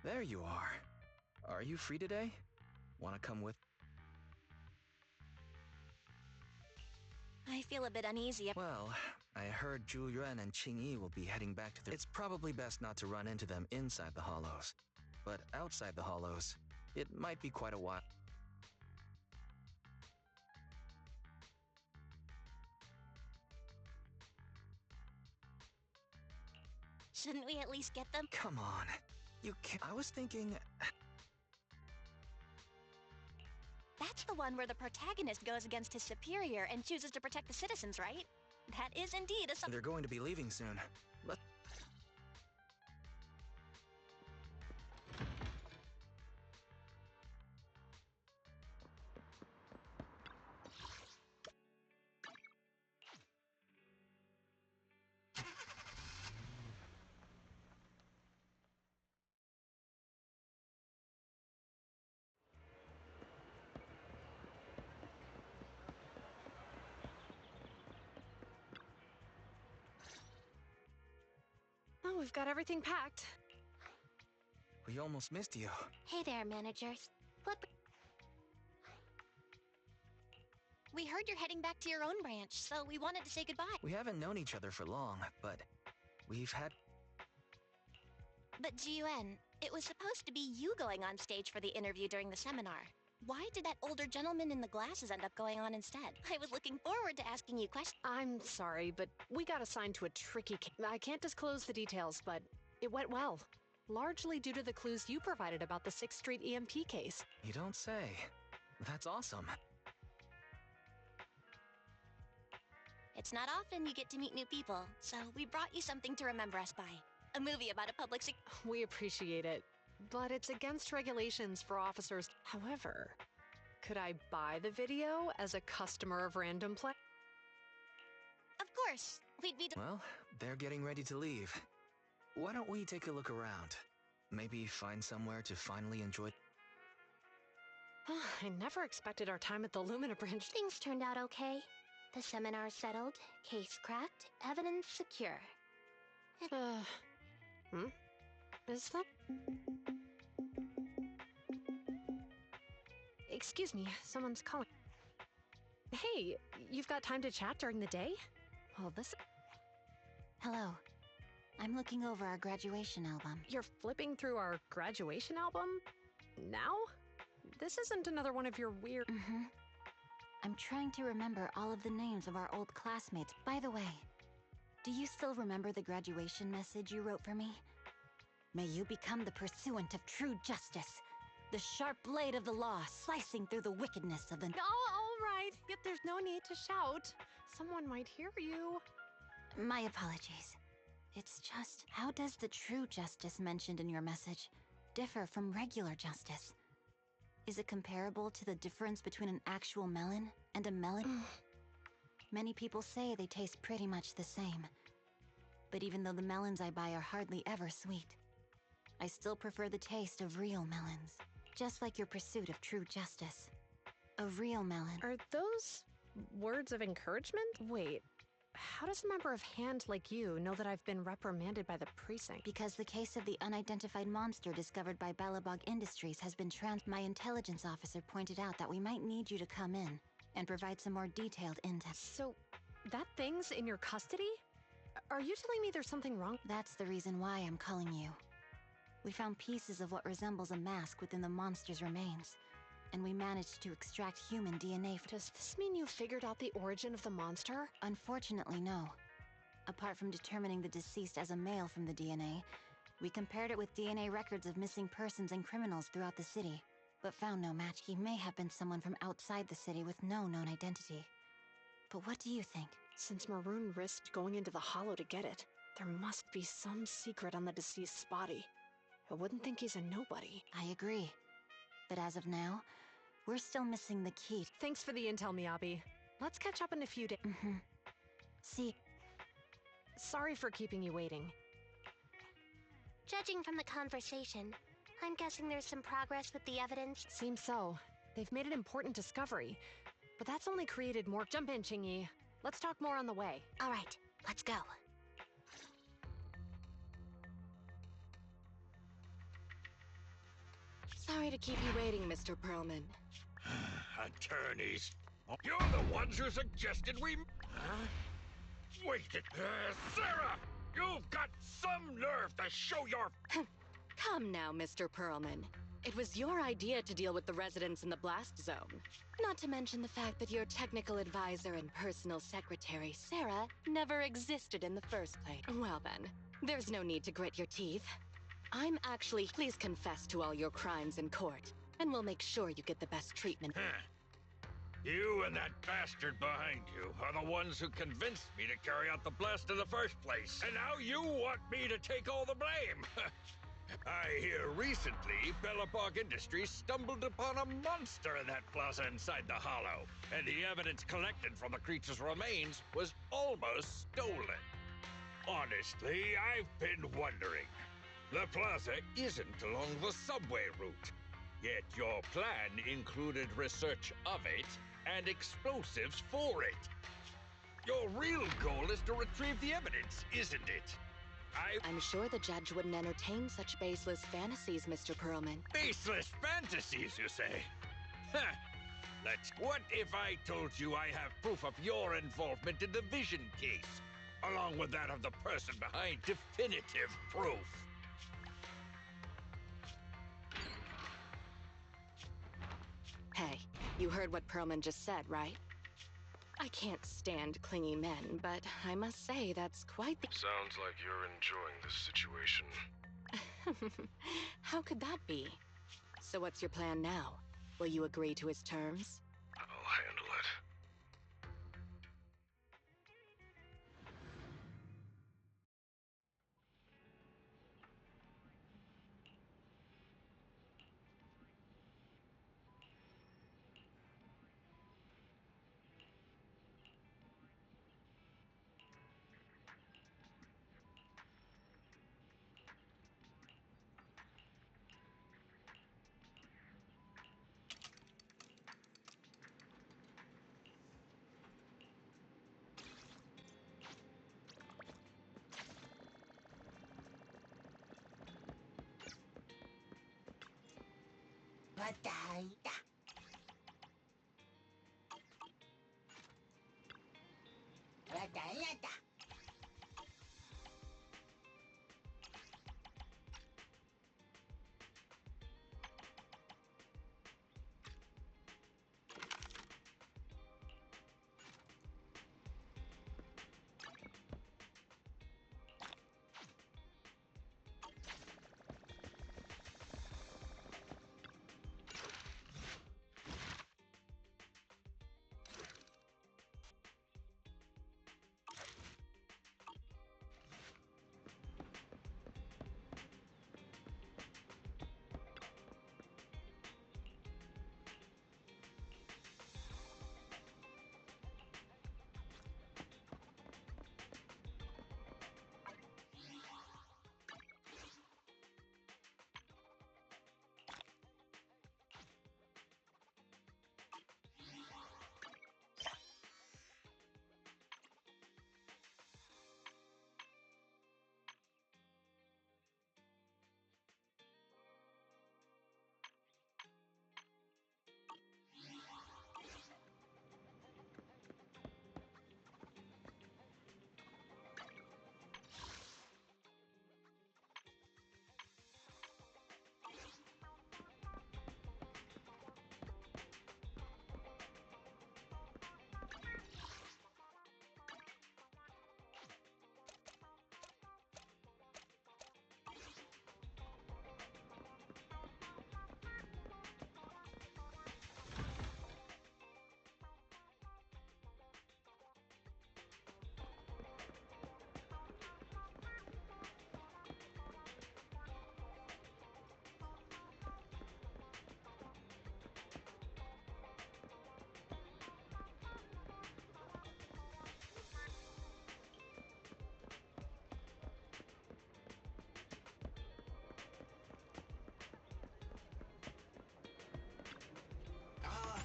There you are. Are you free today? Want to come with? I feel a bit uneasy. Well, I heard Zhu Yuan and Qing Yi will be heading back to the... It's probably best not to run into them inside the hollows. But outside the hollows, it might be quite a while. Shouldn't we at least get them? Come on. You can't... I was thinking... That's the one where the protagonist goes against his superior and chooses to protect the citizens, right? That is indeed a... They're going to be leaving soon. Let's... Oh, we've got everything packed. We almost missed you. Hey there, managers. We heard you're heading back to your own branch, so we wanted to say goodbye. We haven't known each other for long, but we've had... But Ji-Yuan, it was supposed to be you going on stage for the interview during the seminar. Why did that older gentleman in the glasses end up going on instead? I was looking forward to asking you questions. I'm sorry, but we got assigned to a tricky case. I can't disclose the details, but it went well. Largely due to the clues you provided about the 6th Street EMP case. You don't say. That's awesome. It's not often you get to meet new people, so we brought you something to remember us by. A movie about a public We appreciate it, but it's against regulations for officers. However, could I buy the video as a customer of Random Play? Of course. We'd be... Well, they're getting ready to leave. Why don't we take a look around? Maybe find somewhere to finally enjoy... I never expected our time at the Lumina branch. Things turned out okay. The seminar settled, case cracked, evidence secure. Is that... Excuse me, someone's calling. Hey, you've got time to chat during the day? Well, this... Hello. I'm looking over our graduation album. You're flipping through our graduation album? Now? This isn't another one of your weird... I'm trying to remember all of the names of our old classmates. By the way, do you still remember the graduation message you wrote for me? May you become the pursuant of true justice, the sharp blade of the law slicing through the wickedness of the... all right. Yet there's no need to shout. Someone might hear you. My apologies. It's just, how does the true justice mentioned in your message differ from regular justice? Is it comparable to the difference between an actual melon and a melon? Many people say they taste pretty much the same. But even though the melons I buy are hardly ever sweet, I still prefer the taste of real melons. Just like your pursuit of true justice. A real melon. Are those words of encouragement? Wait, how does a member of HAND like you know that I've been reprimanded by the precinct? Because the case of the unidentified monster discovered by Balabog Industries has been My intelligence officer pointed out that we might need you to come in and provide some more detailed intel. So, that thing's in your custody? Are you telling me there's something wrong? That's the reason why I'm calling you. We found pieces of what resembles a mask within the monster's remains, and we managed to extract human DNA. Does this mean you figured out the origin of the monster? Unfortunately, no. Apart from determining the deceased as a male from the DNA, we compared it with DNA records of missing persons and criminals throughout the city, but found no match. He may have been someone from outside the city with no known identity. But what do you think? Since Maroon risked going into the Hollow to get it, there must be some secret on the deceased's body. I wouldn't think he's a nobody. I agree. But as of now, we're still missing the key. Thanks for the intel, Miyabi. Let's catch up in a few days. See. Sorry for keeping you waiting. Judging from the conversation, I'm guessing there's some progress with the evidence. Seems so. They've made an important discovery, but that's only created more... Jump in, Chingy. Let's talk more on the way. All right, let's go. Sorry to keep you waiting, Mr. Perlman. Attorneys. You're the ones who suggested we... Wait it. Sarah! You've got some nerve to show your... Come now, Mr. Perlman. It was your idea to deal with the residents in the blast zone. Not to mention the fact that your technical advisor and personal secretary, Sarah, never existed in the first place. Well then, there's no need to grit your teeth. I'm actually... Please confess to all your crimes in court, and we'll make sure you get the best treatment. You and that bastard behind you are the ones who convinced me to carry out the blast in the first place. And now you want me to take all the blame. I hear recently, Balabog Industries stumbled upon a monster in that plaza inside the Hollow, and the evidence collected from the creature's remains was almost stolen. Honestly, I've been wondering. The plaza isn't along the subway route, yet your plan included research of it and explosives for it. Your real goal is to retrieve the evidence, isn't it? I'm sure the judge wouldn't entertain such baseless fantasies, Mr. Perlman. Baseless fantasies, you say? What if I told you I have proof of your involvement in the Vision case, along with that of the person behind definitive proof? Hey, you heard what Perlman just said, right? I can't stand clingy men, but I must say that's quite the... Sounds like you're enjoying this situation. How could that be? So what's your plan now? Will you agree to his terms? I'll handle it.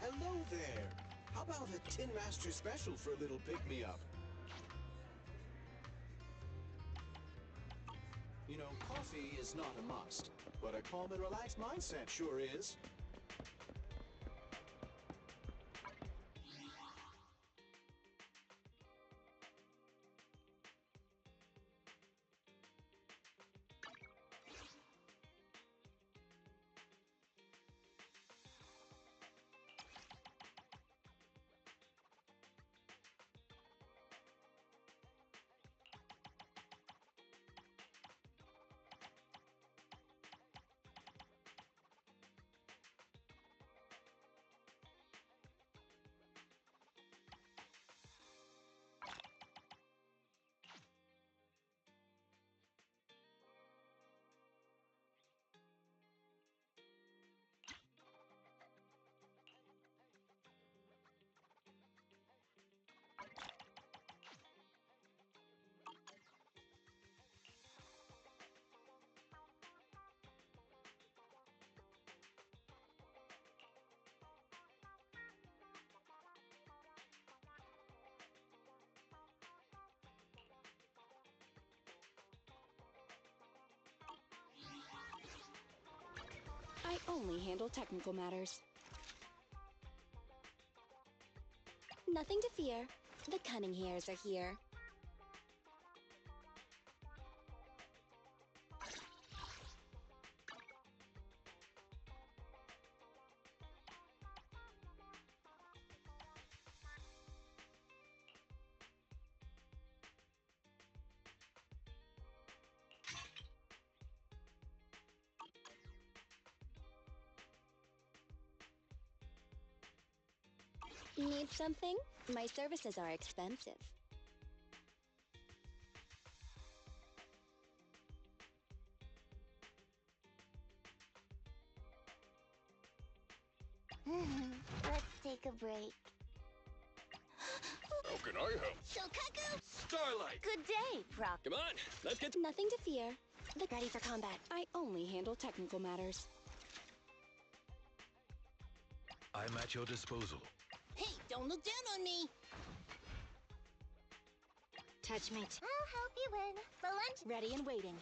Hello there. How about a Tin Master special for a little pick-me-up? You know, coffee is not a must, but a calm and relaxed mindset sure is. I only handle technical matters. Nothing to fear. The cunning hairs are here. Need something? My services are expensive. Let's take a break. How can I help? Shokaku! Starlight! Good day, Proc. Come on, let's get Nothing to fear. Ready for combat. I only handle technical matters. I'm at your disposal. Hey, don't look down on me! Touch me. I'll help you win. For lunch. Ready and waiting.